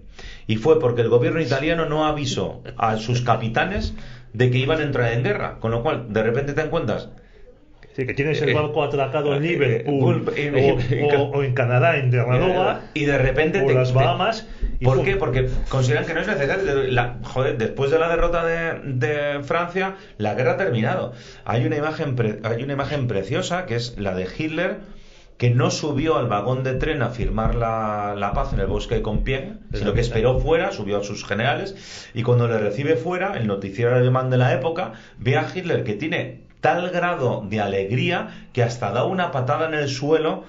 Speaker 4: Y fue porque el gobierno italiano no avisó a sus capitanes de que iban a entrar en guerra, con lo cual de repente te encuentras.
Speaker 3: Sí, que tienes el barco atracado en Liverpool o en Canadá, en Terranova,
Speaker 4: y de repente
Speaker 3: o las Bahamas.
Speaker 4: ¿Por qué? Porque consideran que no es necesario. Después de la derrota de Francia, la guerra ha terminado. Hay una imagen preciosa que es la de Hitler, que no subió al vagón de tren a firmar la paz en el bosque de Compiègne, sino que esperó fuera, subió a sus generales, y cuando le recibe fuera, el noticiero alemán de la época ve a Hitler que tiene tal grado de alegría que hasta da una patada en el suelo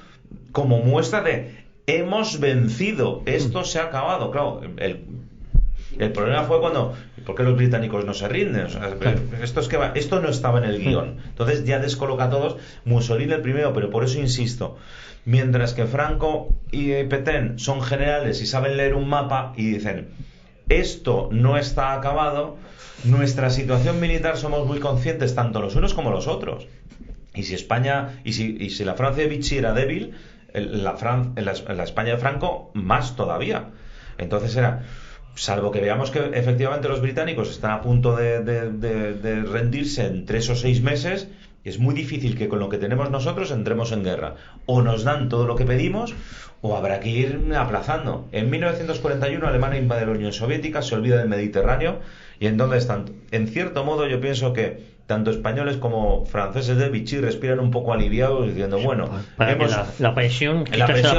Speaker 4: como muestra de hemos vencido, esto se ha acabado. Claro, el problema fue cuando, ¿por qué los británicos no se rinden? O sea, esto no estaba en el guión. Entonces ya descoloca a todos. Mussolini el primero, pero por eso insisto, mientras que Franco y Pétain son generales y saben leer un mapa y dicen esto no está acabado, nuestra situación militar somos muy conscientes tanto los unos como los otros. Y si España, y si la Francia de Vichy era débil, la España de Franco más todavía. Entonces era, salvo que veamos que efectivamente los británicos están a punto de rendirse en 3 o 6 meses, es muy difícil que con lo que tenemos nosotros entremos en guerra. O nos dan todo lo que pedimos, o habrá que ir aplazando. En 1941 Alemania invade la Unión Soviética, se olvida del Mediterráneo, y en donde están. En cierto modo yo pienso que tanto españoles como franceses de Vichy respiran un poco aliviados diciendo, bueno,
Speaker 2: la presión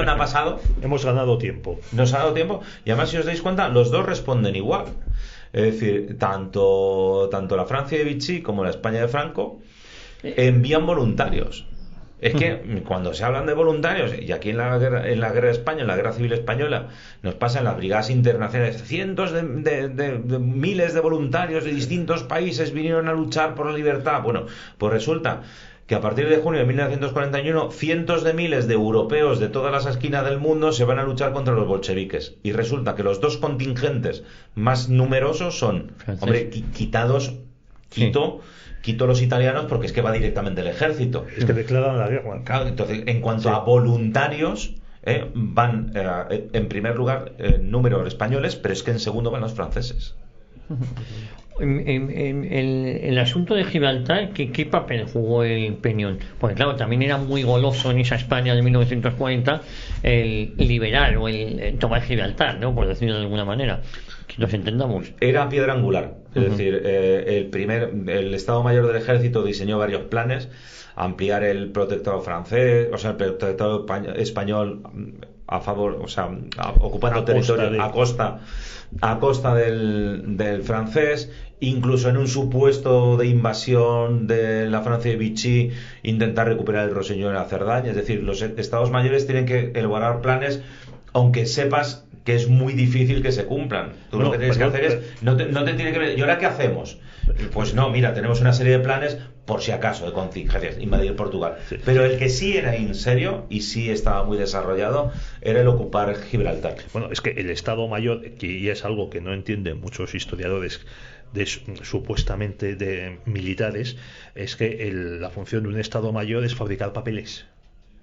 Speaker 2: ha pasado,
Speaker 3: hemos ganado tiempo.
Speaker 4: Nos ha dado tiempo, y además si os dais cuenta, los dos responden igual. Es decir, tanto la Francia de Vichy como la España de Franco envían voluntarios. Es que cuando se hablan de voluntarios, y aquí en la guerra de España, en la guerra civil española, nos pasa en las brigadas internacionales, cientos de miles de voluntarios de distintos países vinieron a luchar por la libertad. Bueno, pues resulta que a partir de junio de 1941 cientos de miles de europeos de todas las esquinas del mundo se van a luchar contra los bolcheviques, y resulta que los dos contingentes más numerosos son, hombre, quito los italianos, porque es que va directamente el ejército.
Speaker 3: Es que declaran la guerra.
Speaker 4: Claro, entonces, en cuanto a voluntarios, van en primer lugar número españoles, pero es que en segundo van los franceses.
Speaker 2: El asunto de Gibraltar, ¿qué papel jugó el Peñón? Porque claro, también era muy goloso en esa España de 1940 el liberar o el tomar Gibraltar, ¿no? Por decirlo de alguna manera, que nos entendamos.
Speaker 4: Era piedra angular, es decir, el Estado Mayor del Ejército diseñó varios planes: ampliar el protectorado francés, o sea, el protectorado español a favor, o sea, ocupando territorio a costa del francés, incluso en un supuesto de invasión de la Francia de Vichy, intentar recuperar el Rosellón y la Cerdaña. Es decir, los estados mayores tienen que elaborar planes, aunque sepas que es muy difícil que se cumplan. Tú lo que tienes que hacer es, no te tiene que ver, ¿y ahora qué hacemos? Pues no, mira, tenemos una serie de planes por si acaso de contingencias, invadir Portugal. Sí. Pero el que sí era en serio y sí estaba muy desarrollado era el ocupar Gibraltar.
Speaker 3: Bueno, es que el Estado Mayor, y es algo que no entienden muchos historiadores supuestamente de militares, es que la función de un Estado Mayor es fabricar papeles,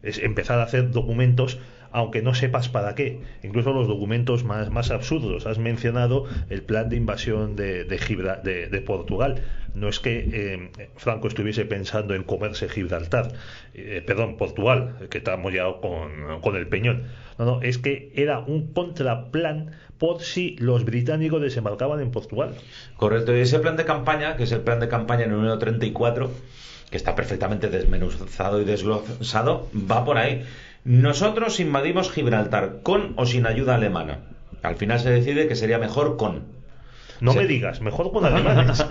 Speaker 3: es empezar a hacer documentos, aunque no sepas para qué. Incluso los documentos más absurdos. Has mencionado el plan de invasión de Portugal. No es que Franco estuviese pensando en comerse Gibraltar, Portugal, que estamos ya con el Peñón. No, es que era un contraplan por si los británicos desembarcaban en Portugal.
Speaker 4: Correcto, y ese plan de campaña, que es el plan de campaña número 34, que está perfectamente desmenuzado y desglosado, va por ahí. Nosotros invadimos Gibraltar con o sin ayuda alemana. Al final se decide que sería mejor con.
Speaker 3: No me digas, mejor con alemanes.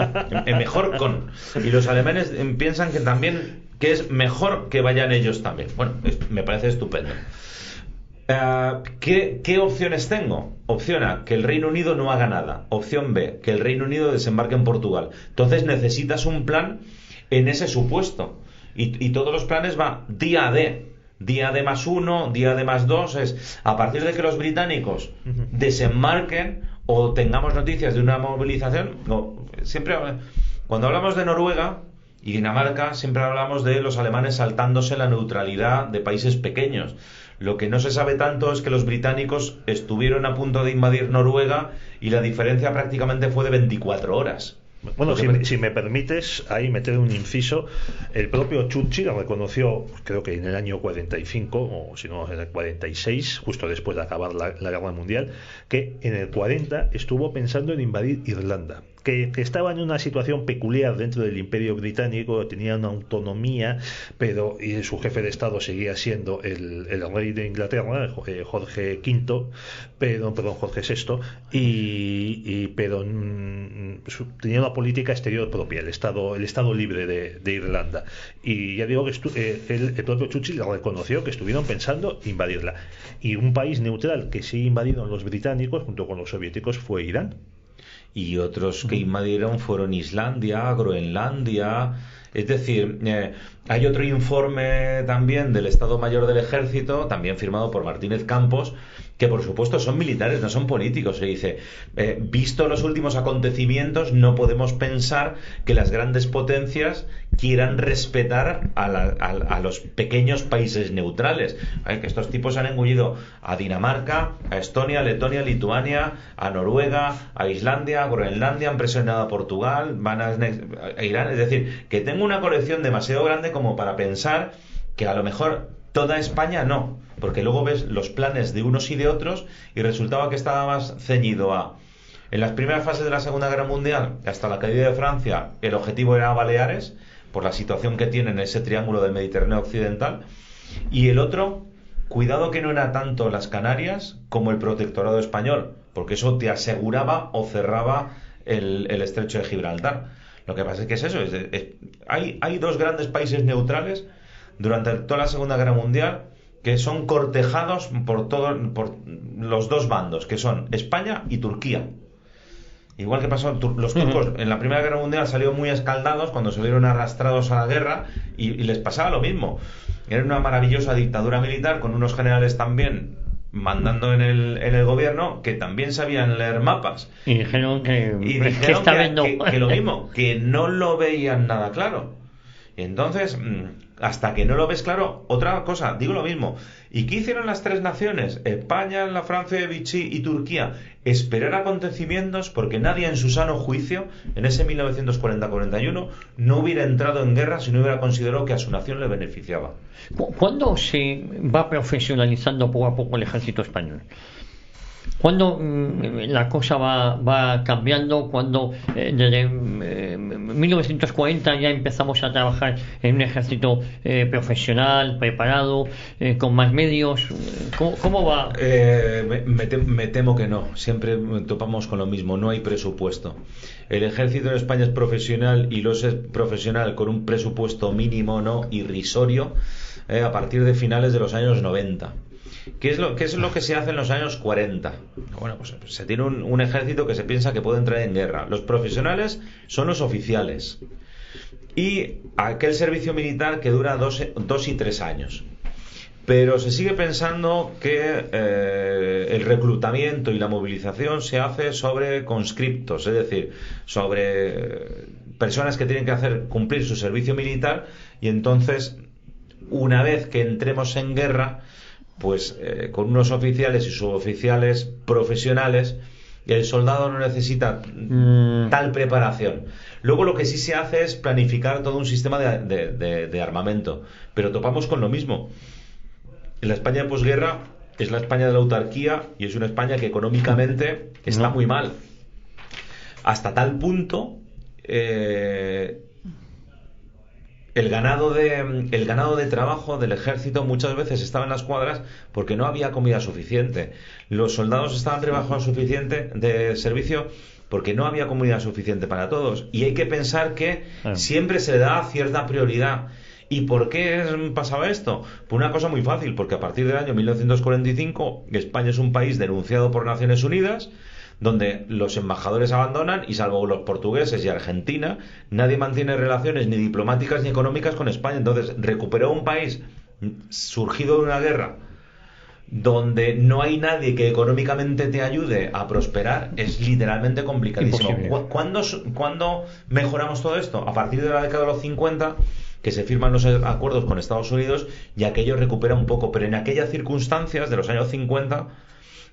Speaker 4: Mejor con. Y los alemanes piensan que también que es mejor que vayan ellos también. Bueno, me parece estupendo. ¿Qué opciones tengo? Opción A, que el Reino Unido no haga nada. Opción B, que el Reino Unido desembarque en Portugal. Entonces necesitas un plan en ese supuesto. Y todos los planes van día D más 1, día D más 2. Es a partir de que los británicos desembarquen o tengamos noticias de una movilización. Siempre cuando hablamos de Noruega y Dinamarca, siempre hablamos de los alemanes saltándose la neutralidad de países pequeños. Lo que no se sabe tanto es que los británicos estuvieron a punto de invadir Noruega y la diferencia prácticamente fue de 24 horas.
Speaker 3: Bueno, si me permites ahí meter un inciso, el propio Churchill reconoció, creo que en el año 45, o si no en el 46, justo después de acabar la Guerra Mundial, que en el 40 estuvo pensando en invadir Irlanda, que estaba en una situación peculiar dentro del Imperio Británico, tenía una autonomía, pero y su jefe de Estado seguía siendo el rey de Inglaterra, Jorge V, Jorge VI, pero tenía una política exterior propia, el Estado libre de Irlanda. Y ya digo que el propio Churchill reconoció que estuvieron pensando invadirla. Y un país neutral que sí invadieron los británicos junto con los soviéticos fue Irán.
Speaker 4: Y otros que invadieron fueron Islandia, Groenlandia. Es decir, hay otro informe también del Estado Mayor del Ejército, también firmado por Martínez Campos, que por supuesto son militares, no son políticos. Se dice, visto los últimos acontecimientos, no podemos pensar que las grandes potencias quieran respetar a los pequeños países neutrales. Que estos tipos han engullido a Dinamarca, a Estonia, Letonia, Lituania, a Noruega, a Islandia, a Groenlandia, han presionado a Portugal, van a Irán. Es decir, que tengo una colección demasiado grande como para pensar que a lo mejor toda España no, porque luego ves los planes de unos y de otros y resultaba que estaba más ceñido a... En las primeras fases de la Segunda Guerra Mundial, hasta la caída de Francia, el objetivo era Baleares, por la situación que tiene en ese triángulo del Mediterráneo occidental, y el otro, cuidado que no era tanto las Canarias como el protectorado español, porque eso te aseguraba o cerraba el estrecho de Gibraltar. Lo que pasa es que es eso, hay dos grandes países neutrales durante toda la Segunda Guerra Mundial que son cortejados por los dos bandos, que son España y Turquía. Igual que pasó, los turcos en la Primera Guerra Mundial salieron muy escaldados cuando se vieron arrastrados a la guerra y les pasaba lo mismo. Era una maravillosa dictadura militar con unos generales también mandando en el gobierno que también sabían leer mapas.
Speaker 2: Y dijeron que
Speaker 4: lo mismo, que no lo veían nada claro. Entonces, hasta que no lo ves claro, otra cosa, digo lo mismo. ¿Y qué hicieron las tres naciones? España, la Francia de Vichy y Turquía. Esperar acontecimientos, porque nadie en su sano juicio, en ese 1940-41, no hubiera entrado en guerra si no hubiera considerado que a su nación le beneficiaba.
Speaker 2: ¿Cuándo se va profesionalizando poco a poco el ejército español? ¿Cuándo la cosa va cambiando? Cuando desde 1940 ya empezamos a trabajar en un ejército profesional, preparado, con más medios. ¿Cómo va?
Speaker 4: Me temo que no. Siempre topamos con lo mismo. No hay presupuesto. El ejército en España es profesional y lo es profesional con un presupuesto mínimo, no irrisorio, a partir de finales de los años 90. ¿Qué es lo que se hace en los años 40? Bueno, pues se tiene un ejército que se piensa que puede entrar en guerra. Los profesionales son los oficiales. Y aquel servicio militar que dura 2 y 3 años. Pero se sigue pensando que el reclutamiento y la movilización se hace sobre conscriptos, es decir, sobre personas que tienen que cumplir su servicio militar, y entonces, una vez que entremos en guerra, pues con unos oficiales y suboficiales profesionales, el soldado no necesita tal preparación. Luego lo que sí se hace es planificar todo un sistema de armamento, pero topamos con lo mismo. La España de posguerra es la España de la autarquía y es una España que económicamente está muy mal, hasta tal punto el ganado de trabajo del ejército muchas veces estaba en las cuadras porque no había comida suficiente. Los soldados estaban rebajados suficiente de servicio porque no había comida suficiente para todos. Y hay que pensar que siempre se le da cierta prioridad. ¿Y por qué pasaba esto? Pues una cosa muy fácil, porque a partir del año 1945 España es un país denunciado por Naciones Unidas, donde los embajadores abandonan y, salvo los portugueses y Argentina, nadie mantiene relaciones ni diplomáticas ni económicas con España. Entonces, recuperar un país surgido de una guerra donde no hay nadie que económicamente te ayude a prosperar es literalmente complicadísimo. ¿Cuándo mejoramos todo esto? A partir de la década de los 50, que se firman los acuerdos con Estados Unidos y aquello recupera un poco. Pero en aquellas circunstancias de los años 50,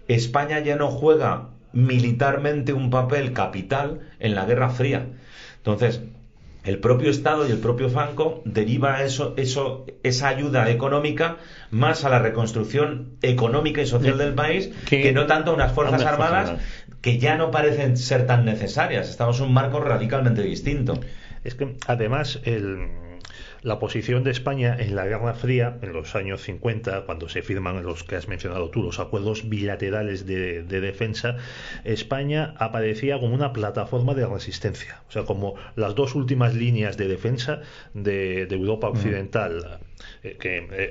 Speaker 4: España ya no juega militarmente un papel capital en la Guerra Fría. Entonces, el propio Estado y el propio Franco deriva esa ayuda económica más a la reconstrucción económica y social del país que no tanto a unas fuerzas armadas que ya no parecen ser tan necesarias. Estamos en un marco radicalmente distinto.
Speaker 3: Es que además la posición de España en la Guerra Fría, en los años 50, cuando se firman los que has mencionado tú, los acuerdos bilaterales de defensa, España aparecía como una plataforma de resistencia. O sea, como las dos últimas líneas de defensa de Europa Occidental,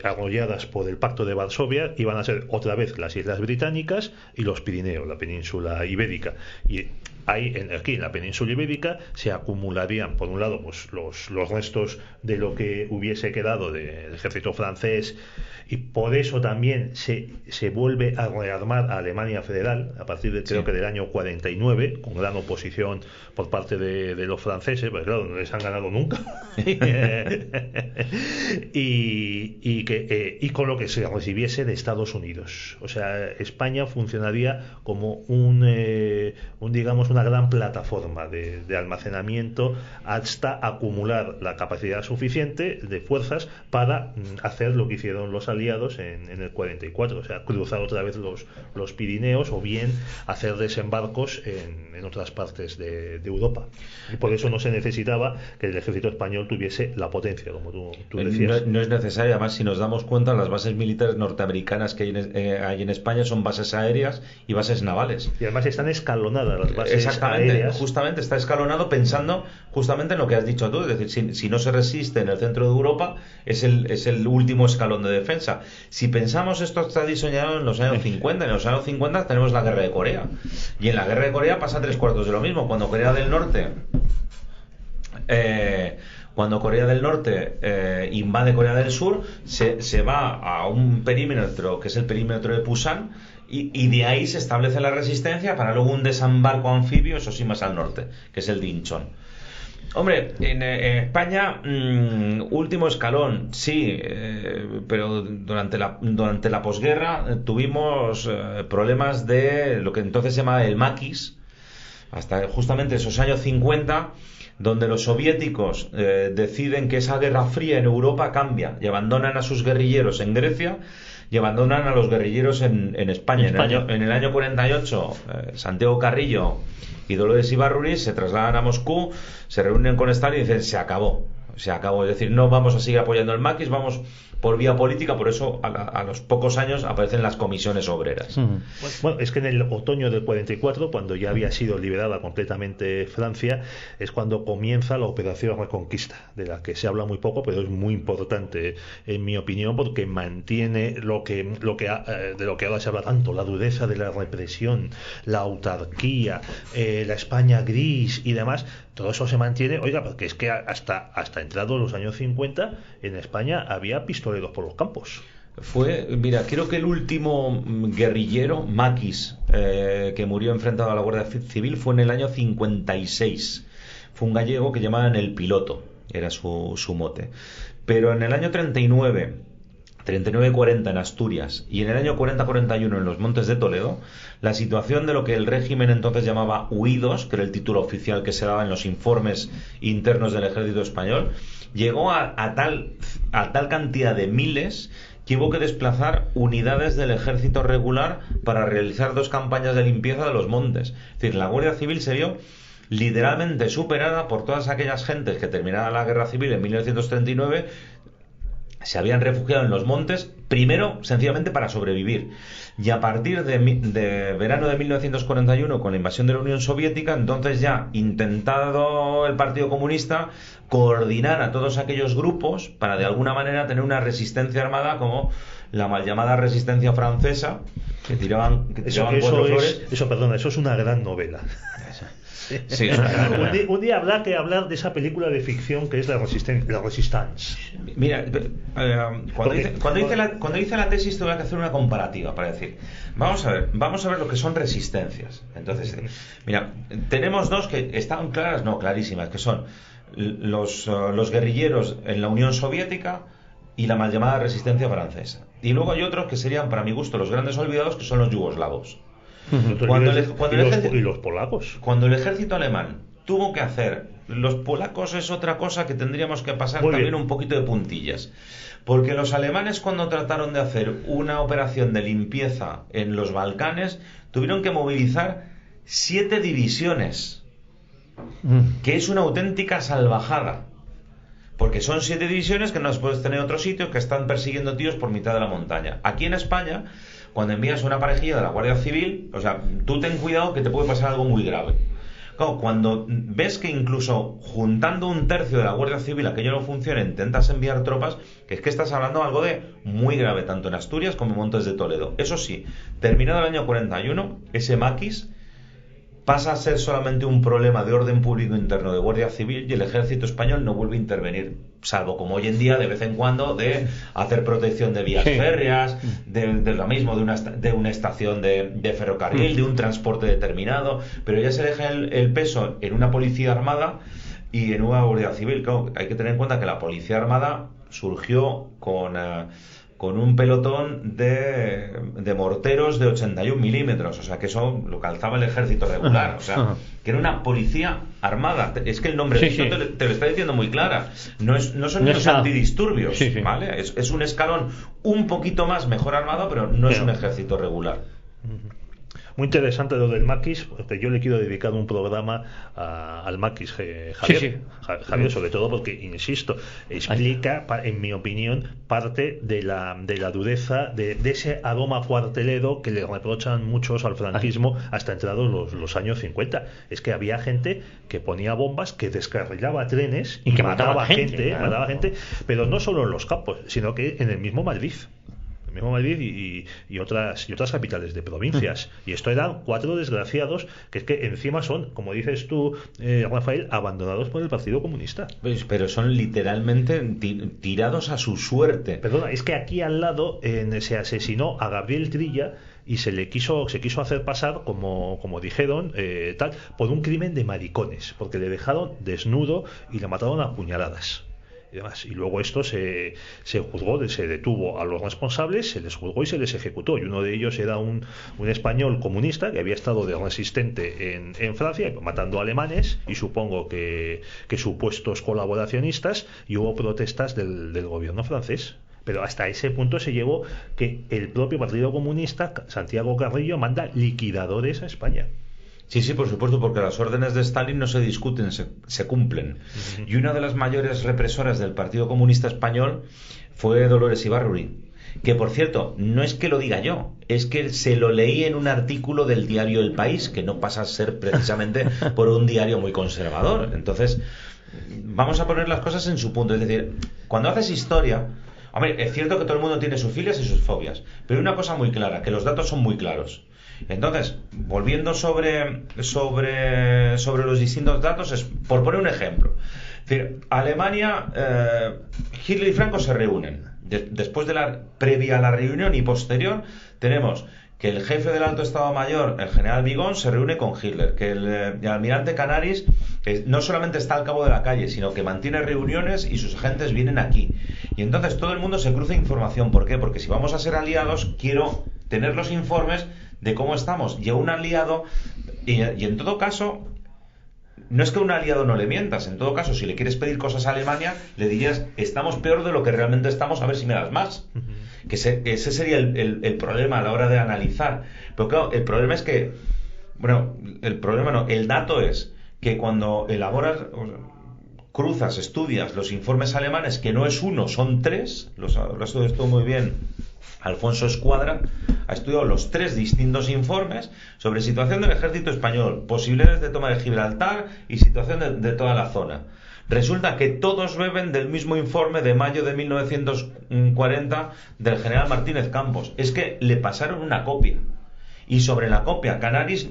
Speaker 3: apoyadas por el Pacto de Varsovia, iban a ser otra vez las Islas Británicas y los Pirineos, la península ibérica. Y aquí en la península ibérica se acumularían, por un lado, pues, los restos de lo que hubiese quedado del ejército francés, y por eso también se vuelve a rearmar a Alemania Federal a partir de, creo que del año 49, con gran oposición por parte de los franceses, porque claro, no les han ganado nunca. y con lo que se recibiese de Estados Unidos. O sea, España funcionaría como digamos, una gran plataforma de almacenamiento hasta acumular la capacidad suficiente de fuerzas para hacer lo que hicieron los aliados en el 44, o sea, cruzar otra vez los Pirineos, o bien hacer desembarcos en otras partes de Europa. Y por eso no se necesitaba que el ejército español tuviese la potencia, como tú decías.
Speaker 4: No es necesario. Además, si nos damos cuenta, las bases militares norteamericanas que hay en España son bases aéreas y bases navales.
Speaker 3: Y además están escalonadas las bases
Speaker 4: Exactamente,
Speaker 3: aéreas.
Speaker 4: Justamente está escalonado pensando justamente en lo que has dicho tú, es decir, si no se resiste en el centro de Europa, es el último escalón de defensa. Si pensamos, esto está diseñado en los años 50, en los años 50 tenemos la guerra de Corea, y en la guerra de Corea pasa 3/4 de lo mismo. Cuando Corea del Norte invade Corea del Sur, se va a un perímetro que es el perímetro de Pusan, y de ahí se establece la resistencia para luego un desembarco anfibio, eso sí, más al norte, que es el de Incheon. Hombre, en España, último escalón, sí, pero durante la posguerra tuvimos problemas de lo que entonces se llamaba el maquis, hasta justamente esos años 50, donde los soviéticos deciden que esa guerra fría en Europa cambia y abandonan a sus guerrilleros en Grecia y abandonan a los guerrilleros en España. En el año 48, Santiago Carrillo y Dolores Ibarruri se trasladan a Moscú, se reúnen con Stalin y dicen: se acabó, es decir, no vamos a seguir apoyando el maquis, vamos por vía política. Por eso a los pocos años aparecen las comisiones obreras.
Speaker 3: Bueno, es que en el otoño del 44, cuando ya había sido liberada completamente Francia, es cuando comienza la Operación Reconquista, de la que se habla muy poco, pero es muy importante en mi opinión, porque mantiene de lo que ahora se habla tanto, la dureza de la represión, la autarquía, la España gris y demás. Todo eso se mantiene, oiga, porque es que hasta entrados los años 50 en España había pistoleros por los campos.
Speaker 4: Mira, creo que el último guerrillero, maquis, que murió enfrentado a la Guardia Civil fue en el año 56. Fue un gallego que llamaban el Piloto, era su mote. Pero en el año 39-40 en Asturias y en el año 40-41 en los Montes de Toledo, la situación de lo que el régimen entonces llamaba huidos, que era el título oficial que se daba en los informes internos del ejército español, llegó a tal cantidad de miles que hubo que desplazar unidades del ejército regular para realizar 2 campañas de limpieza de los montes. Es decir, la Guardia Civil se vio literalmente superada por todas aquellas gentes que, terminada la guerra civil en 1939, se habían refugiado en los montes, primero sencillamente para sobrevivir, y a partir de verano de 1941, con la invasión de la Unión Soviética, entonces ya intentado el Partido Comunista coordinar a todos aquellos grupos para de alguna manera tener una resistencia armada, como la mal llamada resistencia francesa, que tiraban 4 flores.
Speaker 3: Eso es una gran novela.
Speaker 4: Sí,
Speaker 3: un día habrá que hablar de esa película de ficción que es La Resistance.
Speaker 4: Mira, cuando hice la tesis tuve que hacer una comparativa para decir, vamos a ver lo que son resistencias. Entonces, mira, tenemos 2 que están clarísimas, que son los guerrilleros en la Unión Soviética y la mal llamada resistencia francesa. Y luego hay otros que serían, para mi gusto, los grandes olvidados, que son los yugoslavos.
Speaker 3: Y los polacos.
Speaker 4: Cuando el ejército alemán tuvo que hacer, los polacos es otra cosa que tendríamos que pasar
Speaker 3: Muy
Speaker 4: también
Speaker 3: bien.
Speaker 4: un poquito de puntillas. Porque los alemanes, cuando trataron de hacer una operación de limpieza en los Balcanes, tuvieron que movilizar 7 divisiones, que es una auténtica salvajada. Porque son 7 divisiones que no las puedes tener en otro sitio, que están persiguiendo tíos por mitad de la montaña. Aquí en España, cuando envías una parejilla de la Guardia Civil, o sea, tú ten cuidado que te puede pasar algo muy grave. Claro, cuando ves que incluso juntando un tercio de la Guardia Civil aquello no funciona, intentas enviar tropas, que es que estás hablando de algo de muy grave, tanto en Asturias como en Montes de Toledo. Eso sí, terminado el año 41, ese maquis pasa a ser solamente un problema de orden público interno de Guardia Civil y el ejército español no vuelve a intervenir, salvo como hoy en día de vez en cuando de hacer protección de vías férreas, de lo mismo, de una estación de ferrocarril, de un transporte determinado, pero ya se deja el peso en una policía armada y en una Guardia Civil. Claro, hay que tener en cuenta que la policía armada surgió con un pelotón de morteros de 81 milímetros, o sea que eso lo calzaba el ejército regular, o sea que era una policía armada. Es que el nombre te lo está diciendo muy clara, no son los antidisturbios, ¿vale? Es un escalón un poquito más mejor armado, pero no es un ejército regular.
Speaker 3: Muy interesante lo del maquis, porque yo le quiero dedicar un programa al maquis, Javier. Javier, sobre todo porque, insisto, explica, en mi opinión, parte de la dureza de ese aroma cuartelero que le reprochan muchos al franquismo hasta entrados los años 50. Es que había gente que ponía bombas, que descarrilaba trenes
Speaker 2: y que
Speaker 3: mataba gente, pero no solo en los campos, sino que en el mismo Madrid. Y otras capitales de provincias. Y esto eran 4 desgraciados que es que encima son, como dices tú, Rafael, abandonados por el Partido Comunista.
Speaker 4: Pero son literalmente tirados a su suerte.
Speaker 3: Perdona, es que aquí al lado se asesinó a Gabriel Trilla y se quiso hacer pasar, como dijeron, por un crimen de maricones, porque le dejaron desnudo y le mataron a puñaladas. Y luego esto se juzgó, se detuvo a los responsables, se les juzgó y se les ejecutó. Y uno de ellos era un español comunista que había estado de resistente en Francia, matando alemanes y supongo que supuestos colaboracionistas, y hubo protestas del gobierno francés. Pero hasta ese punto se llevó que el propio Partido Comunista, Santiago Carrillo, manda liquidadores a España.
Speaker 4: Sí, por supuesto, porque las órdenes de Stalin no se discuten, se cumplen. Y una de las mayores represoras del Partido Comunista Español fue Dolores Ibárruri, que por cierto, no es que lo diga yo, es que se lo leí en un artículo del diario El País, que no pasa a ser precisamente por un diario muy conservador. Entonces, vamos a poner las cosas en su punto. Es decir, cuando haces historia, hombre, es cierto que todo el mundo tiene sus filias y sus fobias, pero hay una cosa muy clara, que los datos son muy claros. Entonces, volviendo sobre los distintos datos, es por poner un ejemplo. Es decir, Alemania, Hitler y Franco se reúnen. Después de previa a la reunión y posterior, tenemos que el jefe del Alto Estado Mayor, el general Vigón, se reúne con Hitler, que el almirante Canaris no solamente está al cabo de la calle, sino que mantiene reuniones y sus agentes vienen aquí. Y entonces todo el mundo se cruza información. ¿Por qué? Porque si vamos a ser aliados, quiero tener los informes de cómo estamos. Y a un aliado, y en todo caso, no es que a un aliado no le mientas. En todo caso, si le quieres pedir cosas a Alemania, le dirías, estamos peor de lo que realmente estamos, a ver si me das más. Que ese sería el problema a la hora de analizar. Pero claro, el problema es que, el dato es que cuando elaboras, cruzas, estudias los informes alemanes, que no es uno, son 3, lo ha estudiado esto muy bien Alfonso Escuadra, ha estudiado los 3 distintos informes sobre situación del ejército español, posibilidades de toma de Gibraltar y situación de toda la zona. Resulta que todos beben del mismo informe de mayo de 1940 del general Martínez Campos. Es que le pasaron una copia. Y sobre la copia, Canaris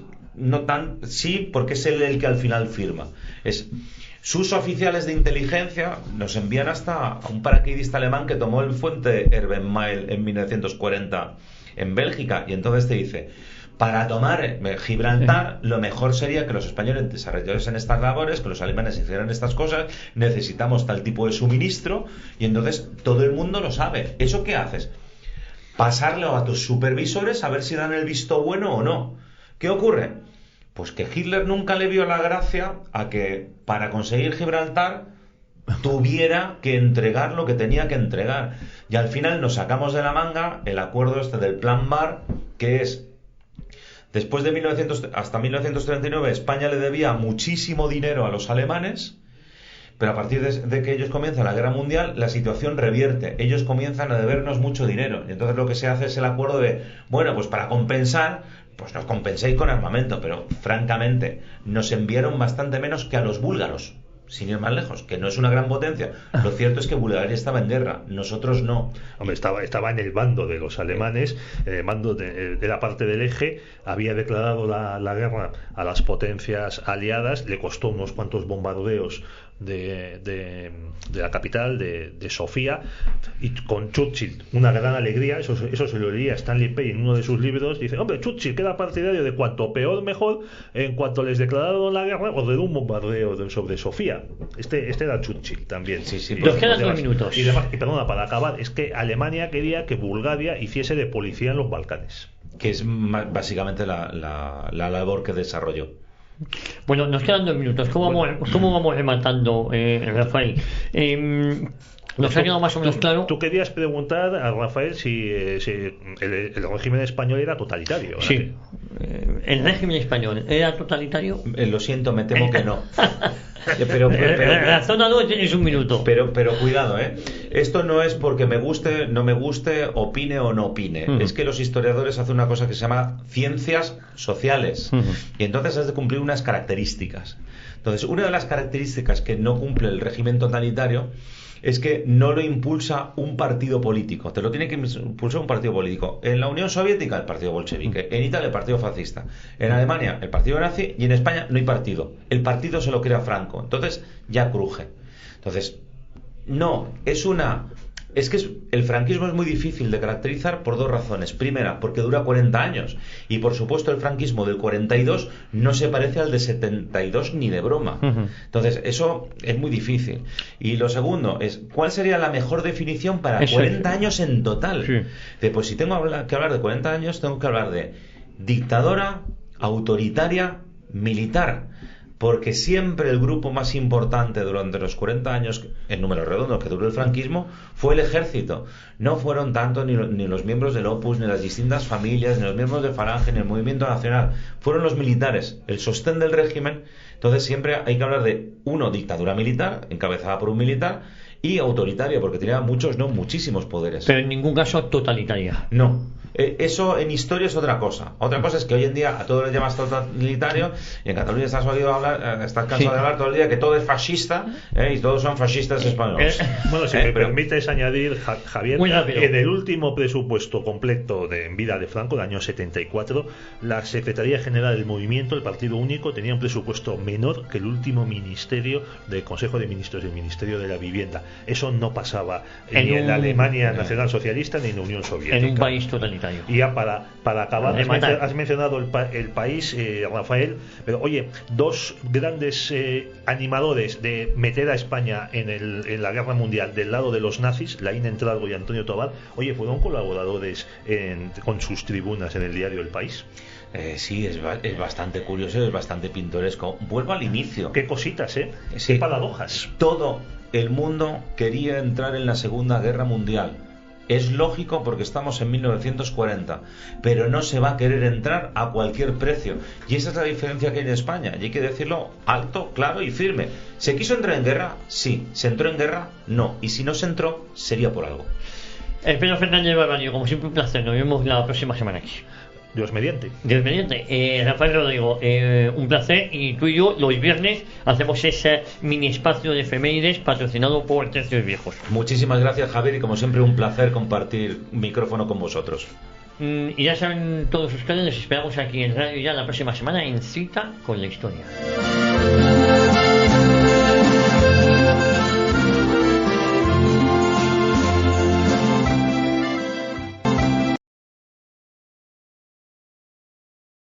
Speaker 4: sí, porque es él el que al final firma. Sus oficiales de inteligencia nos envían hasta a un paracaidista alemán que tomó el fuente Erbenmael en 1940 en Bélgica, y entonces te dice: para tomar Gibraltar, lo mejor sería que los españoles desarrollasen estas labores, que los alemanes hicieran estas cosas, necesitamos tal tipo de suministro, y entonces todo el mundo lo sabe. ¿Eso qué haces? Pasarlo a tus supervisores a ver si dan el visto bueno o no. ¿Qué ocurre? Pues que Hitler nunca le vio la gracia a que para conseguir Gibraltar tuviera que entregar lo que tenía que entregar. Y al final nos sacamos de la manga el acuerdo este del Plan Bar, que es... Después de hasta 1939 España le debía muchísimo dinero a los alemanes, pero a partir de que ellos comienzan la guerra mundial, la situación revierte. Ellos comienzan a debernos mucho dinero. Y entonces lo que se hace es el acuerdo de, bueno, pues para compensar, pues nos compenséis con armamento, pero francamente nos enviaron bastante menos que a los búlgaros, sin ir más lejos, que no es una gran potencia. Lo cierto es que Bulgaria estaba en guerra, nosotros no.
Speaker 3: Hombre, estaba en el bando de los alemanes, en el bando de la parte del eje, había declarado la guerra a las potencias aliadas, le costó unos cuantos bombardeos de la capital, de Sofía, y con Churchill una gran alegría. Eso se lo leía Stanley Pei en uno de sus libros. Dice, hombre, Churchill queda partidario de cuanto peor mejor. En cuanto les declararon la guerra, ordenó un bombardeo sobre Sofía. Este era Churchill también.
Speaker 4: Sí,
Speaker 2: nos quedan 2 minutos.
Speaker 3: Y perdona, para acabar, es que Alemania quería que Bulgaria hiciese de policía en los Balcanes,
Speaker 4: que es básicamente la labor que desarrolló.
Speaker 2: Bueno, nos quedan 2 minutos. ¿Cómo vamos rematando, Rafael? Nos ha quedado más o menos claro.
Speaker 3: Tú querías preguntar a Rafael si el régimen español era totalitario.
Speaker 2: Sí. ¿El régimen español era totalitario?
Speaker 4: Lo siento, me temo que no.
Speaker 2: Pero razónalo, tienes 1 minuto.
Speaker 4: Pero cuidado, esto no es porque me guste, no me guste, opine o no opine. Es que los historiadores hacen una cosa que se llama ciencias sociales. Y entonces has de cumplir unas características. Entonces, una de las características que no cumple el régimen totalitario es que no lo impulsa un partido político. Te lo tiene que impulsar un partido político. En la Unión Soviética, el partido bolchevique. En Italia, el partido fascista. En Alemania, el partido nazi. Y en España no hay partido. El partido se lo crea Franco. Entonces, ya cruje. Entonces, no, el franquismo es muy difícil de caracterizar por 2 razones. Primera, porque dura 40 años. Y por supuesto el franquismo del 42 no se parece al de 72 ni de broma. Entonces eso es muy difícil. Y lo segundo es, ¿cuál sería la mejor definición para 40 años en total? Sí. Pues si tengo que hablar de 40 años, tengo que hablar de dictadora, autoritaria, militar. Porque siempre el grupo más importante durante los 40 años, en número redondo, que duró el franquismo, fue el ejército. No fueron tanto ni los miembros del Opus, ni las distintas familias, ni los miembros de Falange, ni el Movimiento Nacional. Fueron los militares, el sostén del régimen. Entonces siempre hay que hablar de, dictadura militar, encabezada por un militar, y autoritaria, porque tenía muchísimos poderes.
Speaker 2: Pero en ningún caso totalitaria.
Speaker 4: No. Eso en historia es otra cosa. Otra cosa es que hoy en día a todo le llamas totalitario, y en Cataluña estás cansado de hablar todo el día que todo es fascista, y todos son fascistas españoles.
Speaker 3: Bueno, si me permites añadir, Javier, en el último presupuesto completo en vida de Franco, del año 74, la Secretaría General del Movimiento, el Partido Único, tenía un presupuesto menor que el último ministerio del Consejo de Ministros, el Ministerio de la Vivienda. Eso no pasaba ni en la Alemania nacional socialista ni en la Unión Soviética.
Speaker 2: En un país totalitario.
Speaker 3: Y ya para acabar, has mencionado el país, Rafael, pero oye, 2 grandes animadores de meter a España en la guerra mundial del lado de los nazis, Laín Entralgo y Antonio Tobar, oye, fueron colaboradores con sus tribunas en el diario El País.
Speaker 4: Sí, es bastante curioso, es bastante pintoresco. Vuelvo al inicio.
Speaker 3: Qué cositas,
Speaker 4: Sí.
Speaker 3: Qué paradojas.
Speaker 4: Todo el mundo quería entrar en la Segunda Guerra Mundial. Es lógico porque estamos en 1940, pero no se va a querer entrar a cualquier precio. Y esa es la diferencia que hay en España. Y hay que decirlo alto, claro y firme. ¿Se quiso entrar en guerra? Sí. ¿Se entró en guerra? No. Y si no se entró, sería por algo.
Speaker 2: Pedro Fernández Barbadillo, como siempre un placer. Nos vemos la próxima semana aquí.
Speaker 3: Dios mediante.
Speaker 2: Rafael Rodrigo, un placer. Y tú y yo los viernes hacemos ese mini espacio de efemérides patrocinado por Tercios Viejos.
Speaker 4: Muchísimas gracias, Javier, y como siempre un placer compartir micrófono con vosotros.
Speaker 2: Y ya saben todos ustedes, les esperamos aquí en Radio Ya la próxima semana en Cita con la Historia.